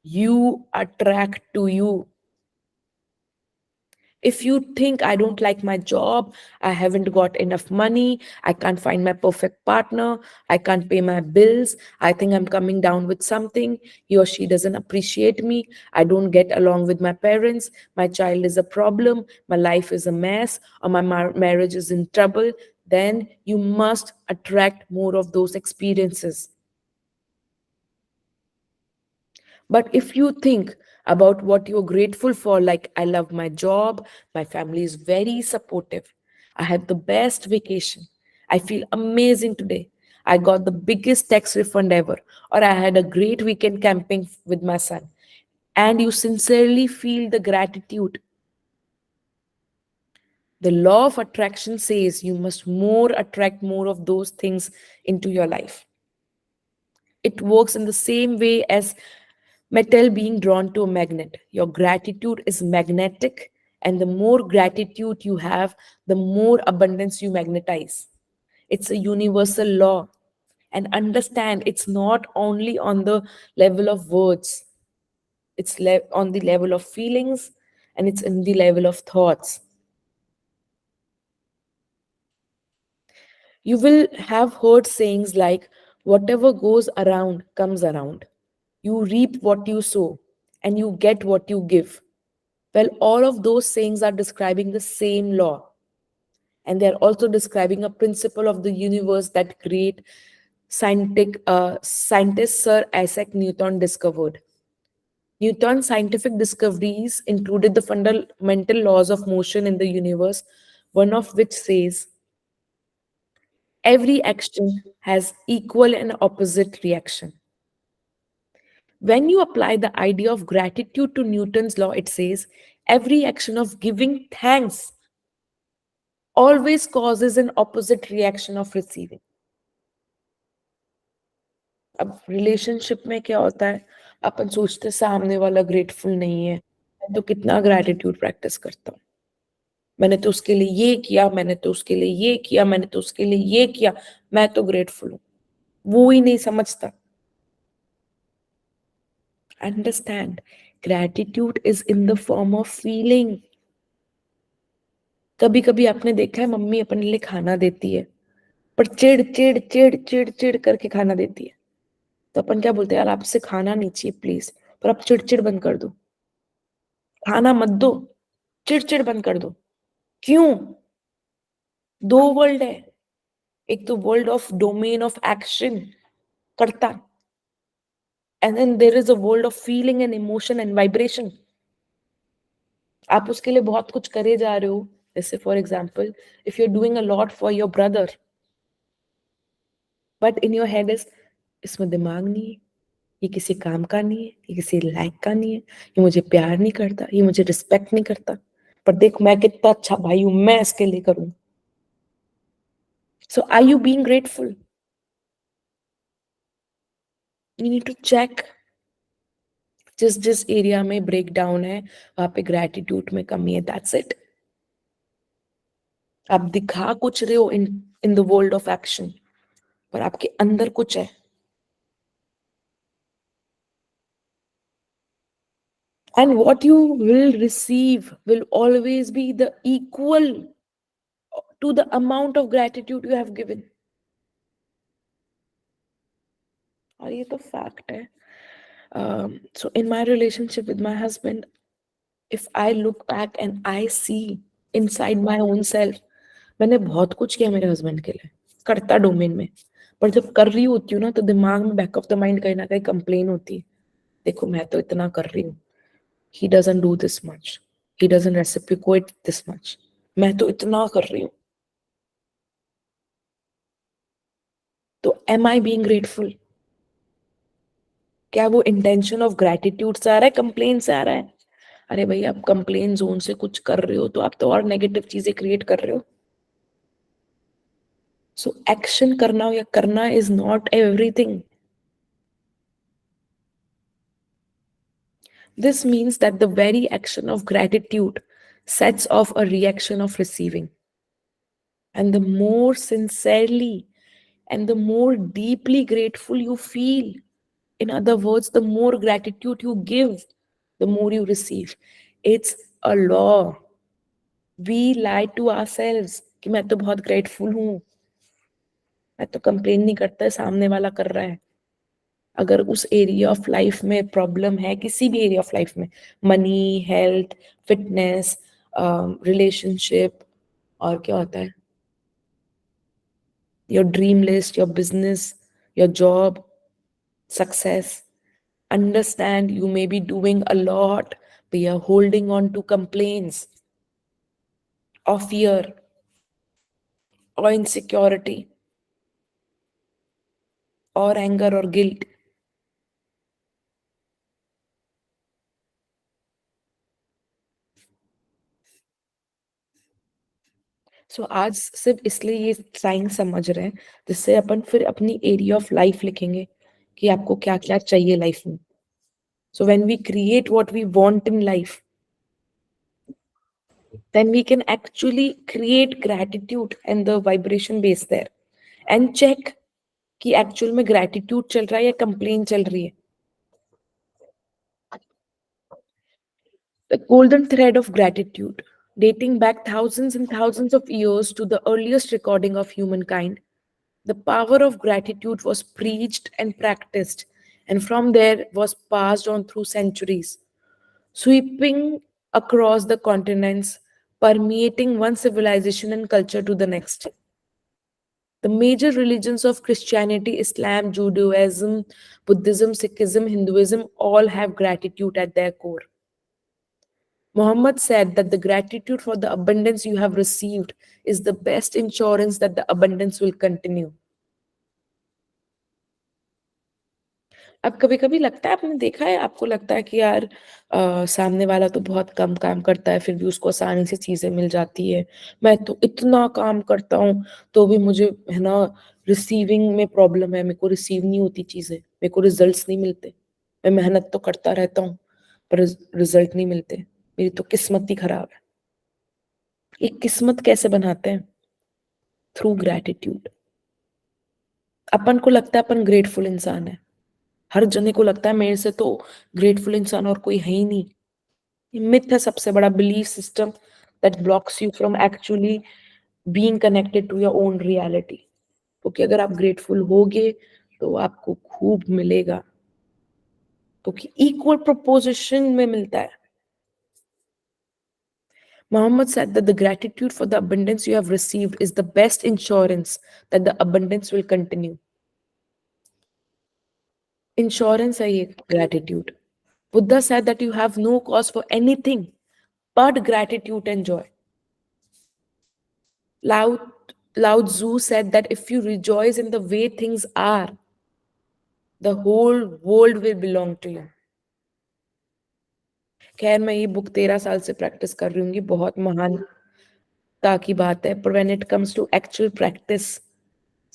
you attract to you. If you think, I don't like my job, I haven't got enough money, I can't find my perfect partner, I can't pay my bills, I think I'm coming down with something, he or she doesn't appreciate me, I don't get along with my parents, my child is a problem, my life is a mess, or my marriage is in trouble, then you must attract more of those experiences. But if you think about what you're grateful for, like, I love my job, my family is very supportive, I had the best vacation, I feel amazing today, I got the biggest tax refund ever, or I had a great weekend camping with my son, and you sincerely feel the gratitude, the law of attraction says you must more attract more of those things into your life. It works in the same way as metal being drawn to a magnet. Your gratitude is magnetic, and the more gratitude you have, the more abundance you magnetize. It's a universal law. And understand, it's not only on the level of words, it's on the level of feelings, and it's in the level of thoughts. You will have heard sayings like, whatever goes around comes around. You reap what you sow, and you get what you give. Well, all of those sayings are describing the same law. And they're also describing a principle of the universe that great scientist Sir Isaac Newton discovered. Newton's scientific discoveries included the fundamental laws of motion in the universe, one of which says every action has equal and opposite reaction. When you apply the idea of gratitude to Newton's law, it says every action of giving thanks always causes an opposite reaction of receiving. अब relationship में क्या होता है, अपन सोचते सामने वाला grateful नहीं है, मैं तो कितना ग्रैटिट्यूड प्रैक्टिस करता हूँ, मैंने तो उसके लिए ये किया, मैंने तो उसके लिए ये किया, मैंने तो उसके लिए ये किया, मैं तो ग्रेटफुल हूँ, वो ही नहीं समझता. Understand, gratitude is in the form of feeling. कभी कभी आपने देखा है मम्मी अपने लिए खाना देती है, पर चिड़ चिड़ चिड़ चिड़ चिड़ करके खाना देती है, तो अपन क्या बोलते हैं, यार आपसे खाना नहीं चाहिए प्लीज, पर आप चिड़चिड़ बंद कर दो, खाना मत दो, चिड़चिड़ बंद कर दो. क्यों? दो वर्ल्ड है, एक तो world of domain of action, करता, and then there is a world of feeling and emotion and vibration. आप उसके लिए बहुत कुछ करे जा रहे हो, जैसे for example if you are doing a lot for your brother, but in your head is, इसमें दिमाग नहीं है, ये किसी काम का नहीं है, ये किसी लायक का नहीं है, ये मुझे प्यार नहीं करता, ये मुझे रिस्पेक्ट नहीं करता, पर देख मैं कितना अच्छा भाई हूं, मैं इसके लिए करूं. So are you being grateful? You need to check जिस जिस एरिया में ब्रेक डाउन है वहां पे ग्रेटिट्यूड में कमी है, दैट्स इट। आप दिखा कुछ रहे हो in in the world of action, पर आपके अंदर कुछ है। And what you will receive will always be the equal to the amount of gratitude you have given. और ये तो फैक्ट है। So in my relationship with my husband, if I look back and I see inside my own self, मैंने बहुत कुछ किया मेरे husband के लिए, कर्ता डोमेन में, पर जब कर रही होती हूँ ना तो दिमाग में बैक ऑफ द माइंड कहीं ना कहीं कंप्लेन होती है, देखो मैं तो इतना कर रही हूँ, he doesn't do this much, he doesn't reciprocate this much, मैं तो इतना कर रही हूँ। तो am I being grateful? क्या वो इंटेंशन ऑफ ग्रेटिट्यूड से आ रहा है, कंप्लेन से आ रहा है? अरे भाई, आप कंप्लेन जोन से कुछ कर रहे हो तो आप तो और नेगेटिव चीजें क्रिएट कर रहे हो। सो एक्शन करना या करना is not everything. This means that the very action of gratitude sets off a reaction of receiving. And the more sincerely and the more deeply grateful you feel, in other words, the more gratitude you give, the more you receive. It's a law. We lie to ourselves कि मैं तो बहुत grateful हूँ, मैं तो complain नहीं करता, सामने वाला कर रहा है। अगर उस एरिया ऑफ लाइफ में प्रॉब्लम है, किसी भी एरिया ऑफ लाइफ में, मनी, हेल्थ, फिटनेस, रिलेशनशिप, और क्या होता है, your dream list, your business, your job, success, understand you may be doing a lot, but you're holding on to complaints or fear or insecurity or anger or guilt. सो आज सिर्फ इसलिए ये sign समझ रहे हैं जिससे अपन फिर अपनी एरिया ऑफ लाइफ लिखेंगे कि आपको क्या क्या चाहिए लाइफ में। So when we create what we want in life, then we can actually create gratitude and the vibration base there and check कि एक्चुअल में ग्रेटिट्यूड चल रहा है या कंप्लेन चल रही है। The golden thread of gratitude, dating back thousands and thousands of years to the earliest recording of humankind, the power of gratitude was preached and practiced, and from there was passed on through centuries, sweeping across the continents, permeating one civilization and culture to the next. The major religions of Christianity, Islam, Judaism, Buddhism, Sikhism, Hinduism all have gratitude at their core. Muhammad said that the gratitude for the abundance you have received is the best insurance that the abundance will continue. अब कभी कभी लगता है, आपने देखा है, आपको लगता है कि यार सामने वाला तो बहुत कम काम करता है फिर भी उसको आसानी से चीजें मिल जाती है, मैं तो इतना काम करता हूँ तो भी मुझे है ना रिसीविंग में प्रॉब्लम है, मेरे को रिसीव नहीं होती चीजें, मेरे को रिजल्ट्स नहीं मिलते, मैं मेहनत तो करता रहता हूँ पर रिजल्ट नहीं मिलते, मेरी तो किस्मत ही खराब है। ये किस्मत कैसे बनाते हैं? Through gratitude. अपन को लगता है अपन ग्रेटफुल इंसान है, हर जने को लगता है मेरे से तो ग्रेटफुल इंसान और कोई है ही नहीं। ये मिथ है, सबसे बड़ा belief system that blocks you from actually being connected to your own reality. क्योंकि अगर आप ग्रेटफुल होगे तो आपको खूब मिलेगा, क्योंकि इक्वल प्रोपोजिशन में मिलता है। Muhammad said that the gratitude for the abundance you have received is the best insurance that the abundance will continue. Insurance है ये gratitude. Buddha said that you have no cause for anything but gratitude and joy. Lao Tzu said that if you rejoice in the way things are, the whole world will belong to you. खैर मैं ये book 13 साल से practice कर रही हूँ, बहुत महानता की बात है, पर when it comes to actual practice,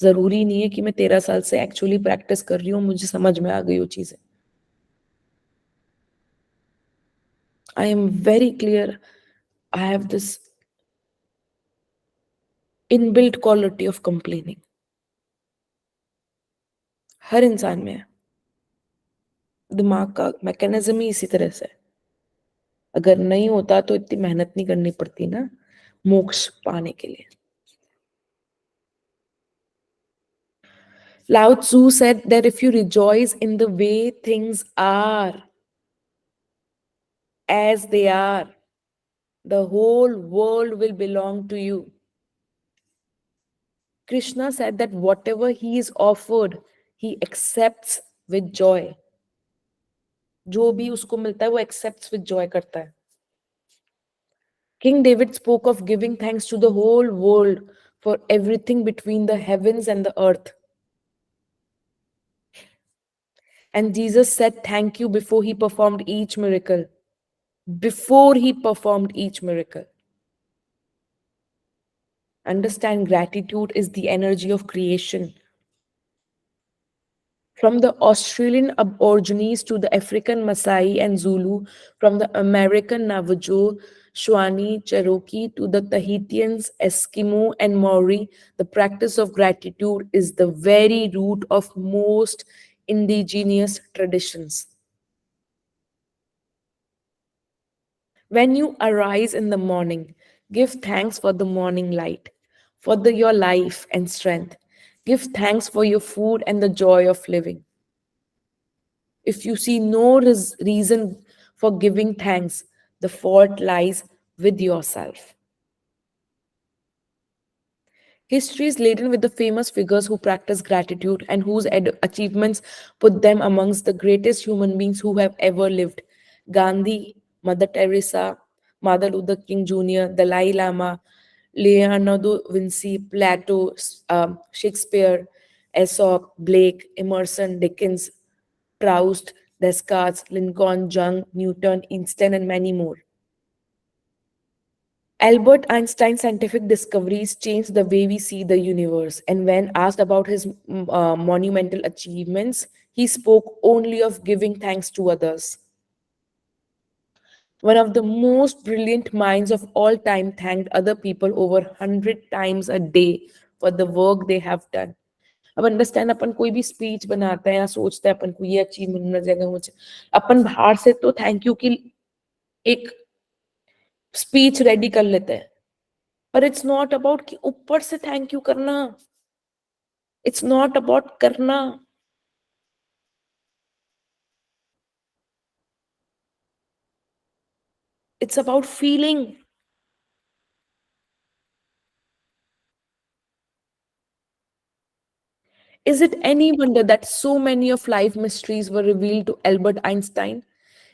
जरूरी नहीं है कि मैं 13 साल से एक्चुअली प्रैक्टिस कर रही हूँ मुझे समझ में आ गई वो चीजें। I am very clear. I have this inbuilt quality of complaining. हर इंसान में है. दिमाग का मैकेनिज्म ही इसी तरह से है. अगर नहीं होता तो इतनी मेहनत नहीं करनी पड़ती ना मोक्ष पाने के लिए. Lao Tzu said that if you rejoice in the way things are, as they are, the whole world will belong to you. Krishna said that whatever he is offered, he accepts with joy. जो भी उसको मिलता है वो accepts with joy करता है. King David spoke of giving thanks to the whole world for everything between the heavens and the earth. And Jesus said thank you before he performed each miracle. Before he performed each miracle. Understand, gratitude is the energy of creation. From the Australian Aborigines to the African Maasai and Zulu, from the American Navajo, Shawnee, Cherokee to the Tahitians, Eskimo, and Maori, the practice of gratitude is the very root of most indigenous traditions. When you arise in the morning, give thanks for the morning light, for your life and strength. Give thanks for your food and the joy of living. If you see no reason for giving thanks, the fault lies with yourself. History is laden with the famous figures who practice gratitude and whose achievements put them amongst the greatest human beings who have ever lived. Gandhi, Mother Teresa, Martin Luther King Jr., Dalai Lama, Leonardo Vinci, Plato, Shakespeare, Aesop, Blake, Emerson, Dickens, Proust, Descartes, Lincoln, Jung, Newton, Einstein, and many more. Albert Einstein's scientific discoveries changed the way we see the universe, and when asked about his monumental achievements, he spoke only of giving thanks to others. One of the most brilliant minds of all time thanked other people over 100 times a day for the work they have done. अब understand, अपन कोई भी speech बनाते हैं या सोचते हैं अपन को ये अचीवमेंट मिल जाएगा, मुझे अपन बाहर से तो थैंक यू की एक स्पीच रेडी कर लेते हैं, पर इट्स नॉट अबाउट कि ऊपर से थैंक यू करना. इट्स नॉट अबाउट करना. It's about feeling. Is it any wonder that so many of life mysteries were revealed to Albert Einstein?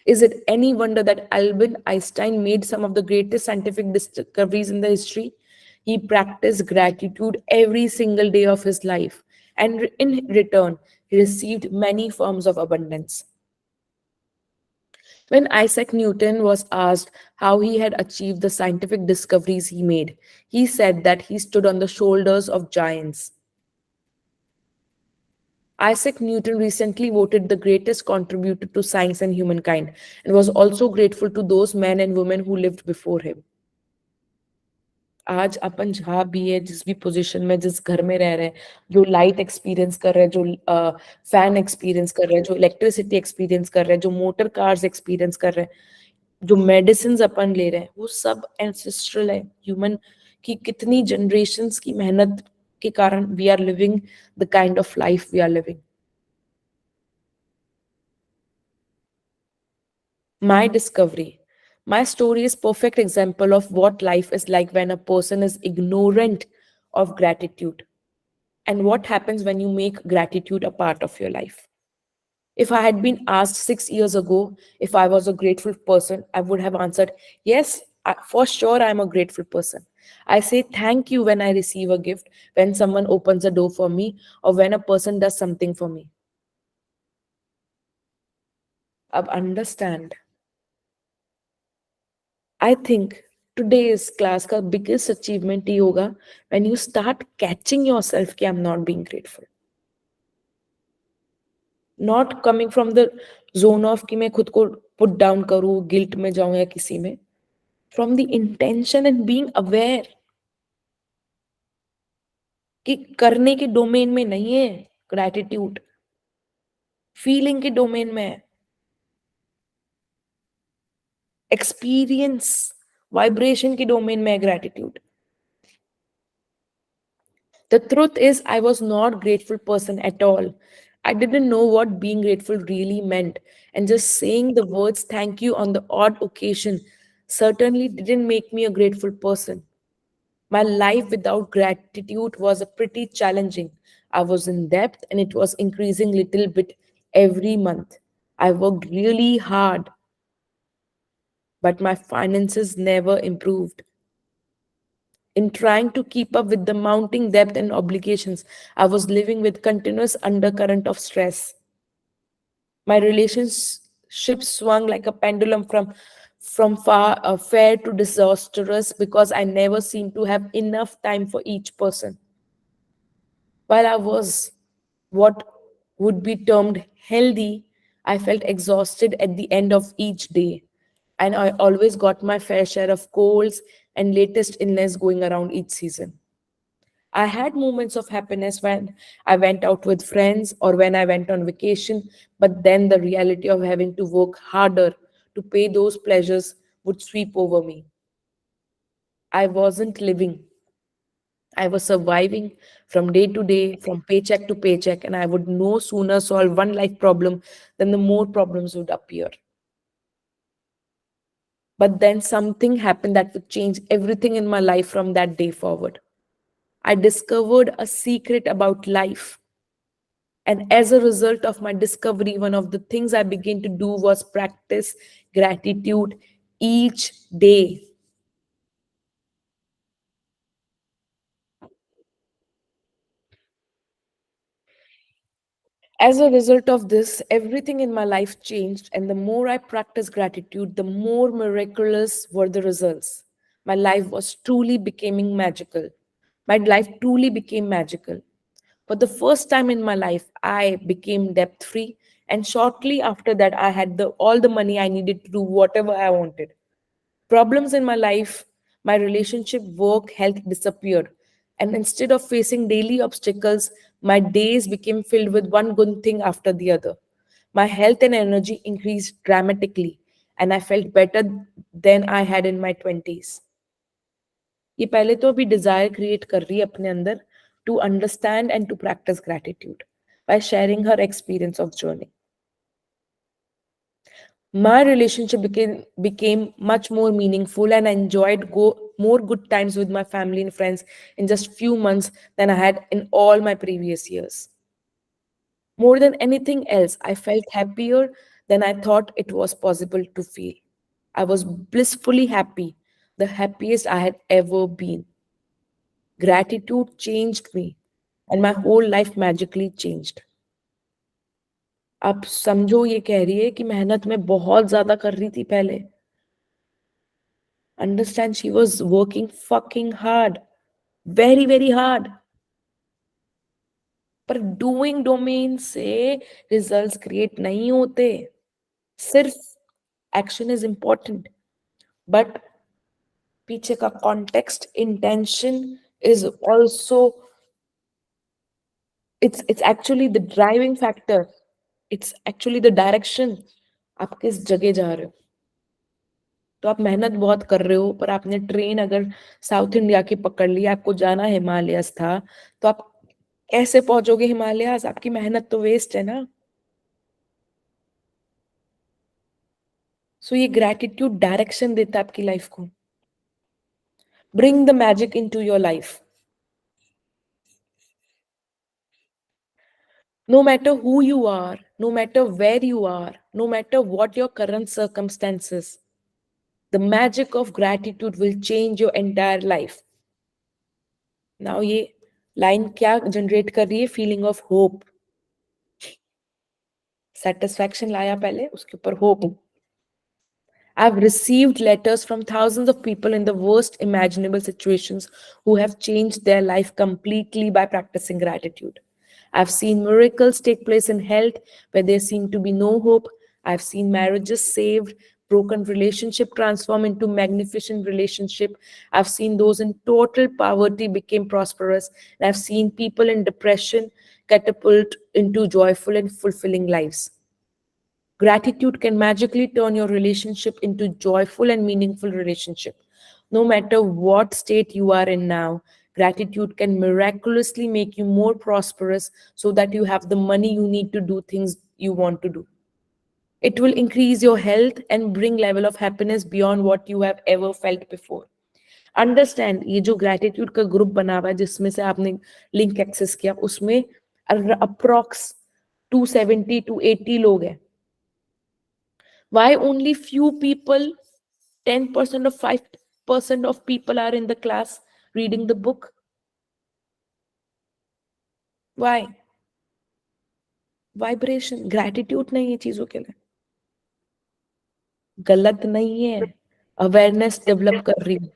Is it any wonder that Albert Einstein made some of the greatest scientific discoveries in the history? He practiced gratitude every single day of his life, and in return, he received many forms of abundance. When Isaac Newton was asked how he had achieved the scientific discoveries he made, he said that he stood on the shoulders of giants. Isaac Newton recently voted the greatest contributor to science and humankind and was also grateful to those men and women who lived before him. आज अपन जहाँ भी है, जिस भी position में, जिस घर में रह रहे हैं, जो लाइट एक्सपीरियंस कर रहे हैं, जो फैन एक्सपीरियंस कर रहे हैं, जो इलेक्ट्रिसिटी एक्सपीरियंस कर रहे हैं, जो मोटर कार्स एक्सपीरियंस कर रहे हैं, जो मेडिसिन अपन ले रहे हैं, वो सब एंसेस्ट्रल है. ह्यूमन की कितनी जनरेशंस की मेहनत के कारण we are living the kind of life we are living. My discovery. My story is perfect example of what life is like when a person is ignorant of gratitude and what happens when you make gratitude a part of your life. If I had been asked 6 years ago if I was a grateful person, I would have answered, yes, for sure, I'm a grateful person. I say thank you when I receive a gift, when someone opens a door for me, or when a person does something for me. Ab understand. I think today's class ka biggest achievement ही होगा when you start catching yourself कि I'm not being grateful. Not coming from the zone of कि मैं खुद को put down करूँ, guilt में जाऊं या किसी में, from the intention and being aware कि करने के डोमेन में नहीं है ग्रैटिट्यूड, फीलिंग के डोमेन में है, एक्सपीरियंस वाइब्रेशन के डोमेन में है gratitude. The truth is, I was not grateful person at all. I didn't know what being grateful really meant, and just saying the words "thank you" on the odd occasion certainly didn't make me a grateful person. My life without gratitude was a pretty challenging. I was in debt, and it was increasing little bit every month. I worked really hard, but my finances never improved. In trying to keep up with the mounting debt and obligations, I was living with continuous undercurrent of stress. My relationship swung like a pendulum from fair to disastrous because I never seemed to have enough time for each person. While I was what would be termed healthy, I felt exhausted at the end of each day. And I always got my fair share of colds and latest illness going around each season. I had moments of happiness when I went out with friends or when I went on vacation, but then the reality of having to work harder to pay those pleasures would sweep over me. I wasn't living, I was surviving from day to day, from paycheck to paycheck, and I would no sooner solve one life problem than the more problems would appear. But then something happened that would change everything in my life from that day forward. I discovered a secret about life. And as a result of my discovery, one of the things I began to do was practice gratitude each day. As a result of this, everything in my life changed, and the more I practiced gratitude, the more miraculous were the results. My life was truly becoming magical. My life truly became magical. For the first time in my life, I became debt free, and shortly after that, I had all the money I needed to do whatever I wanted. Problems in my life, my relationship, work, health disappeared. And instead of facing daily obstacles, my days became filled with one good thing after the other. My health and energy increased dramatically, and I felt better than I had in my 20s. ये पहले तो अभी Dzire create कर रही है अपने अंदर to understand and to practise gratitude by sharing हर experience of journey. My relationship became much more meaningful, and I enjoyed more good times with my family and friends in just few months than I had in all my previous years. More than anything else, I felt happier than I thought it was possible to feel. I was blissfully happy, the happiest I had ever been. Gratitude changed me, and my whole life magically changed. आप समझो ये कह रही है कि मेहनत में बहुत ज्यादा कर रही थी पहले. Understand, she was working fucking hard, very, very hard. पर डूइंग डोमेन से रिजल्ट्स क्रिएट नहीं होते. सिर्फ एक्शन इज इंपॉर्टेंट, बट पीछे का context intention is also, it's actually the driving factor. It's actually the direction. आप किस जगह जा रहे हो. तो आप मेहनत बहुत कर रहे हो, पर आपने ट्रेन अगर साउथ इंडिया की पकड़ ली, आपको जाना हिमालयस था, तो आप कैसे पहुंचोगे हिमालयस? आपकी मेहनत तो वेस्ट है ना. सो ये ग्रैटिट्यूड डायरेक्शन देता है आपकी लाइफ को. Bring the magic into your life. No matter who you are, no matter where you are, no matter what your current circumstances, the magic of gratitude will change your entire life. Now ये line क्या generate कर रही है? Feeling of hope. Satisfaction लाया पहले, उसके ऊपर hope. I've received letters from thousands of people in the worst imaginable situations who have changed their life completely by practicing gratitude. I've seen miracles take place in health where there seemed to be no hope. I've seen marriages saved, broken relationship transform into magnificent relationship. I've seen those in total poverty became prosperous. And I've seen people in depression catapult into joyful and fulfilling lives. Gratitude can magically turn your relationship into joyful and meaningful relationship. No matter what state you are in now, gratitude can miraculously make you more prosperous so that you have the money you need to do things you want to do. It will increase your health and bring level of happiness beyond what you have ever felt before. Understand ये जो gratitude का group बना हुआ है जिसमें से आपने link access किया उसमें अप्रॉक्स 270 to 80 लोग हैं. Why only few people, 10% or 5% of people are in the class reading the book? Why? Vibration, gratitude नहीं है चीजों के लिए. गलत नहीं है. अवेयरनेस डेवलप कर रही हूँ.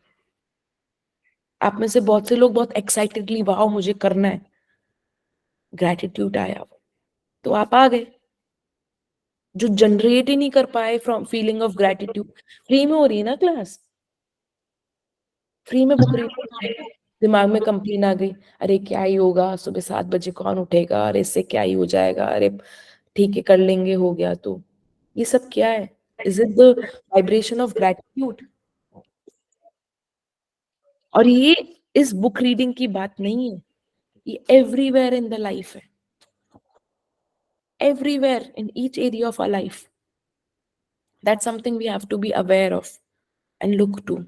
आप में से बहुत से लोग बहुत एक्साइटेडली वाओ मुझे करना है. ग्रेटिट्यूड आया तो आप आ गए. जो जनरेट ही नहीं कर पाए from feeling of gratitude. Free में हो रही है ना क्लास. फ्री में बुक रीड. दिमाग में कंप्लेन आ गई, अरे क्या ही होगा, सुबह 7 बजे कौन उठेगा, अरे इससे क्या ही हो जाएगा, अरे ठीक है कर लेंगे, हो गया तो. ये सब क्या है? Is it the vibration of gratitude? और ये इस बुक रीडिंग की बात नहीं है, ये एवरीवेयर इन द लाइफ है. Everywhere in each area of our life. That's something we have to be aware of and look to.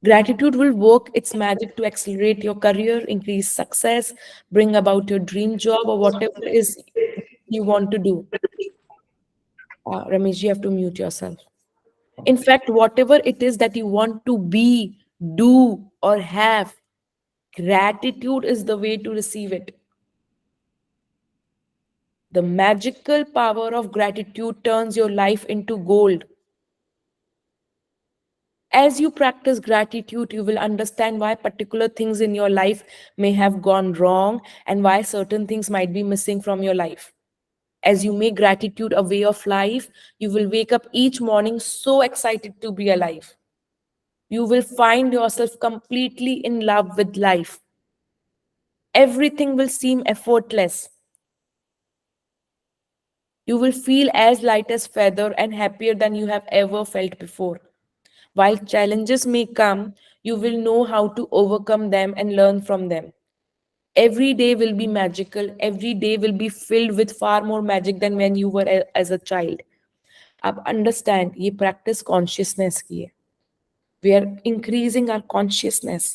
Gratitude will work its magic to accelerate your career, increase success, bring about your dream job or whatever is you want to do. Ramesh, you have to mute yourself. In fact, whatever it is that you want to be, do, or have, gratitude is the way to receive it. The magical power of gratitude turns your life into gold. As you practice gratitude, you will understand why particular things in your life may have gone wrong and why certain things might be missing from your life. As you make gratitude a way of life, you will wake up each morning so excited to be alive. You will find yourself completely in love with life. Everything will seem effortless. You will feel as light as feather and happier than you have ever felt before. While challenges may come, you will know how to overcome them and learn from them. Every day will be magical. Every day will be filled with far more magic than when you were as a child. Ab understand, ye practice consciousness की है. We are increasing our consciousness.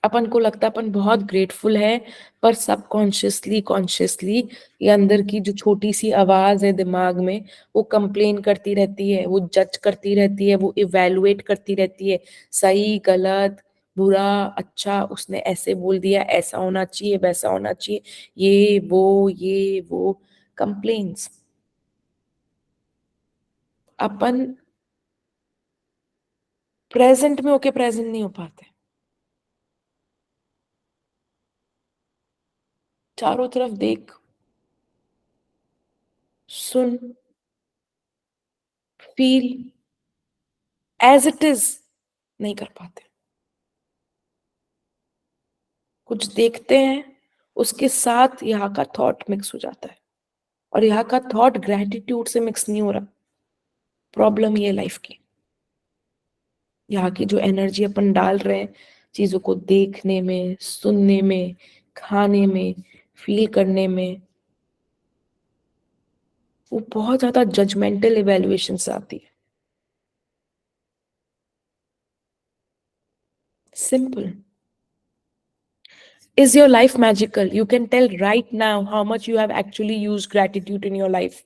अपन को लगता है अपन बहुत grateful है, पर subconsciously consciously ये अंदर की जो छोटी सी आवाज है दिमाग में, वो कंप्लेन करती रहती है, वो जज करती रहती है, वो इवेलुएट करती रहती है, सही गलत बुरा अच्छा, उसने ऐसे बोल दिया, ऐसा होना चाहिए वैसा होना चाहिए, ये वो कंप्लेन्स. अपन प्रेजेंट में होके प्रेजेंट नहीं हो पाते. चारों तरफ देख, सुन, फील एज इट इज नहीं कर पाते. कुछ देखते हैं, उसके साथ यहाँ का थॉट मिक्स हो जाता है, और यहाँ का थॉट ग्रेटिट्यूड से मिक्स नहीं हो रहा. प्रॉब्लम ये लाइफ की, यहाँ की जो एनर्जी अपन डाल रहे हैं चीजों को देखने में, सुनने में, खाने में, फील करने में, वो बहुत ज्यादा जजमेंटल इवेल्युएशन से आती है. Simple. Is your life magical? You can tell right now how much you have actually used gratitude in your life.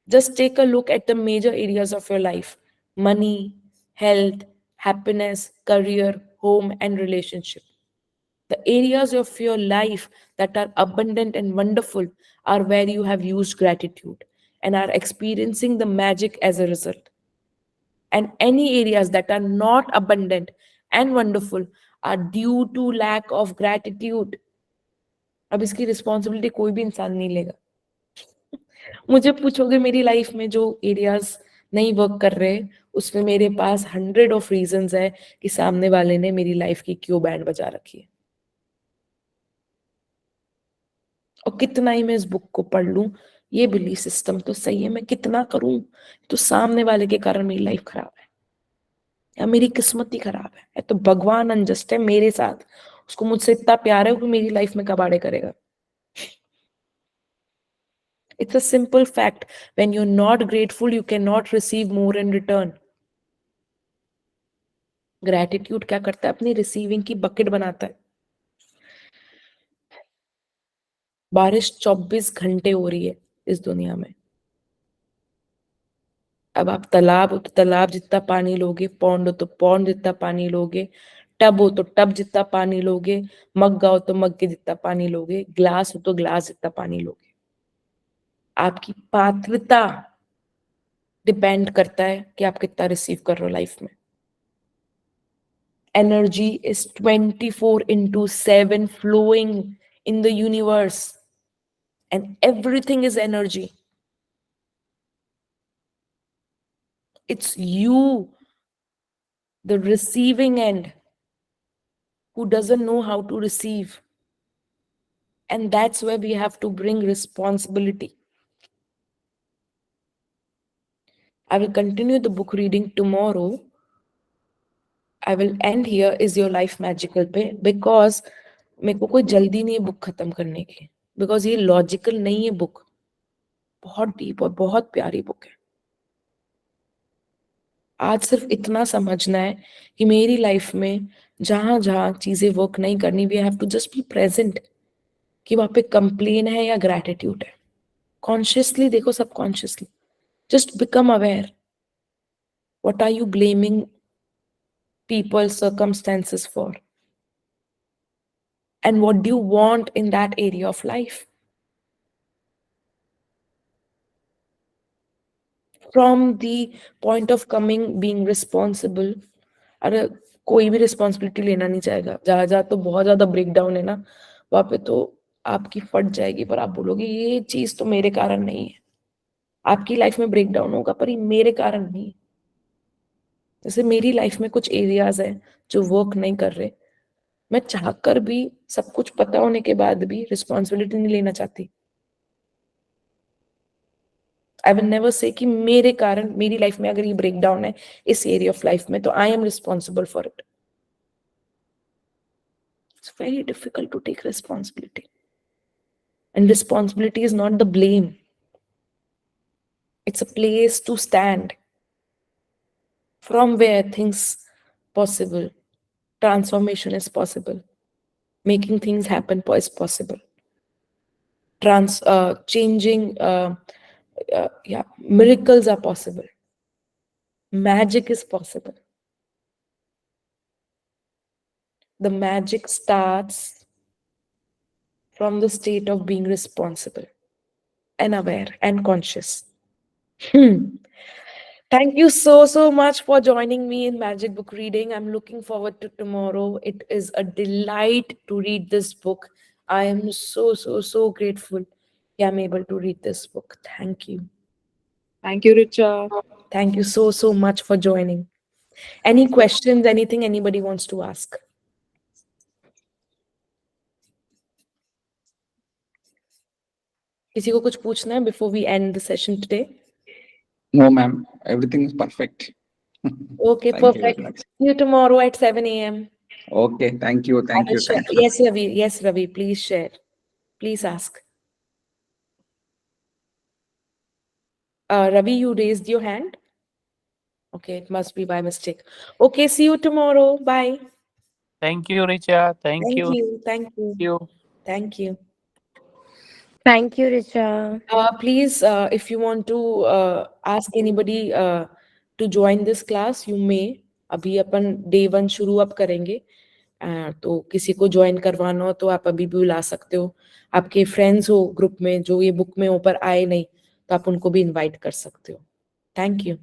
Just take a look at the major areas of your life: money, health, happiness, career, home, and relationship. The areas of your life that are abundant and wonderful are where you have used gratitude and are experiencing the magic as a result. And any areas that are not abundant and wonderful are due to lack of gratitude. अब इसकी responsibility कोई भी इंसान नहीं लेगा. मुझे पूछोगे मेरी लाइफ में जो एरियाज नहीं वर्क कर रहे, उसमें मेरे पास 100 ऑफ रीजंस है कि सामने वाले ने मेरी लाइफ की क्यों बैंड बजा रखी है. और कितना ही मैं इस बुक को पढ़ लूं, ये बिलीफ सिस्टम तो सही है, मैं कितना करूं तो सामने वाले के कारण मेरी लाइफ खराब है या मेरी किस्मत ही खराब है, या तो भगवान अनजस्ट है मेरे साथ, उसको मुझसे इतना प्यार है कि मेरी लाइफ में कबाड़े करेगा. It's a simple fact. When you're not grateful, you cannot receive more in return. Gratitude क्या करता है? अपनी रिसीविंग की बकेट बनाता है. बारिश 24 घंटे हो रही है इस दुनिया में. अब आप तालाब हो तो तालाब जितना पानी लोगे, पौंड हो तो पौंड जितना पानी लोगे, टब हो तो टब जितना पानी लोगे, मग्गा हो तो मग्गे जितना पानी लोगे, ग्लास हो तो ग्लास जितना पानी लोगे. आपकी पात्रता डिपेंड करता है कि आप कितना रिसीव कर रहे हो लाइफ में. Energy is 24/7 flowing in the universe, and everything is energy. It's you, the receiving end, who doesn't know how to receive. And that's where we have to bring responsibility. I will continue the book reading tomorrow. I will end here. Is your life magical पे, because मेरे को कोई जल्दी नहीं है book खत्म करने की, बिकॉज ये लॉजिकल नहीं है बुक, बहुत डीप और बहुत प्यारी बुक है. आज सिर्फ इतना समझना है कि मेरी लाइफ में जहां जहां चीजें वर्क नहीं करनी, we have to just be present कि वहां पे कंप्लेन है या ग्रैटिट्यूड है. कॉन्शियसली देखो, subconsciously just become aware. What are you blaming people, circumstances for, and what do you want in that area of life? From the point of coming being responsible, अरे कोई भी responsibility लेना नहीं चाहेगा. जहां जहां तो बहुत ज्यादा ब्रेक डाउन है ना, वहां पे तो आपकी फट जाएगी, पर आप बोलोगे ये चीज तो मेरे कारण नहीं है. आपकी लाइफ में ब्रेक डाउन होगा पर ये मेरे कारण नहीं. जैसे मेरी लाइफ में कुछ एरियाज है जो वर्क नहीं कर रहे, मैं चाहकर भी, सब कुछ पता होने के बाद भी रिस्पॉन्सिबिलिटी नहीं लेना चाहती. आई विल नेवर से कि मेरे कारण मेरी लाइफ में अगर ये ब्रेक डाउन है इस एरिया ऑफ लाइफ में तो I am responsible for it. It's very difficult to take responsibility, and responsibility is not the blame. It's a place to stand from where things possible, transformation is possible, making things happen is possible, changing, miracles are possible, magic is possible. The magic starts from the state of being responsible and aware and conscious. Thank you so much for joining me in Magic Book Reading. I'm looking forward to tomorrow. It is a delight to read this book. I am so grateful that I'm able to read this book. Thank you. Thank you, Richa. Thank you so much for joining. Any questions, anything anybody wants to ask? किसी को कुछ पूछना है before we end the session today? No, ma'am. Everything is perfect. Okay, Thank you very perfect. much. See you tomorrow at 7 a.m. Okay, thank you. Thank you. Thank you. Yes, Ravi. Yes, Ravi. Please share. Please ask. Ravi, you raised your hand? Okay, it must be by mistake. Okay, see you tomorrow. Bye. Thank you, Richa. Thank you. Thank you. Thank you. Thank you. Thank you, Richa. Please, if you want to ask anybody to join this class, you may. अभी अपन day 1 शुरू अब करेंगे, तो किसी को join करवाना हो तो आप अभी भी बुला सकते हो. आपके फ्रेंड्स हो ग्रुप में जो ये बुक में ऊपर आए नहीं, तो आप उनको भी इनवाइट कर सकते हो. Thank you.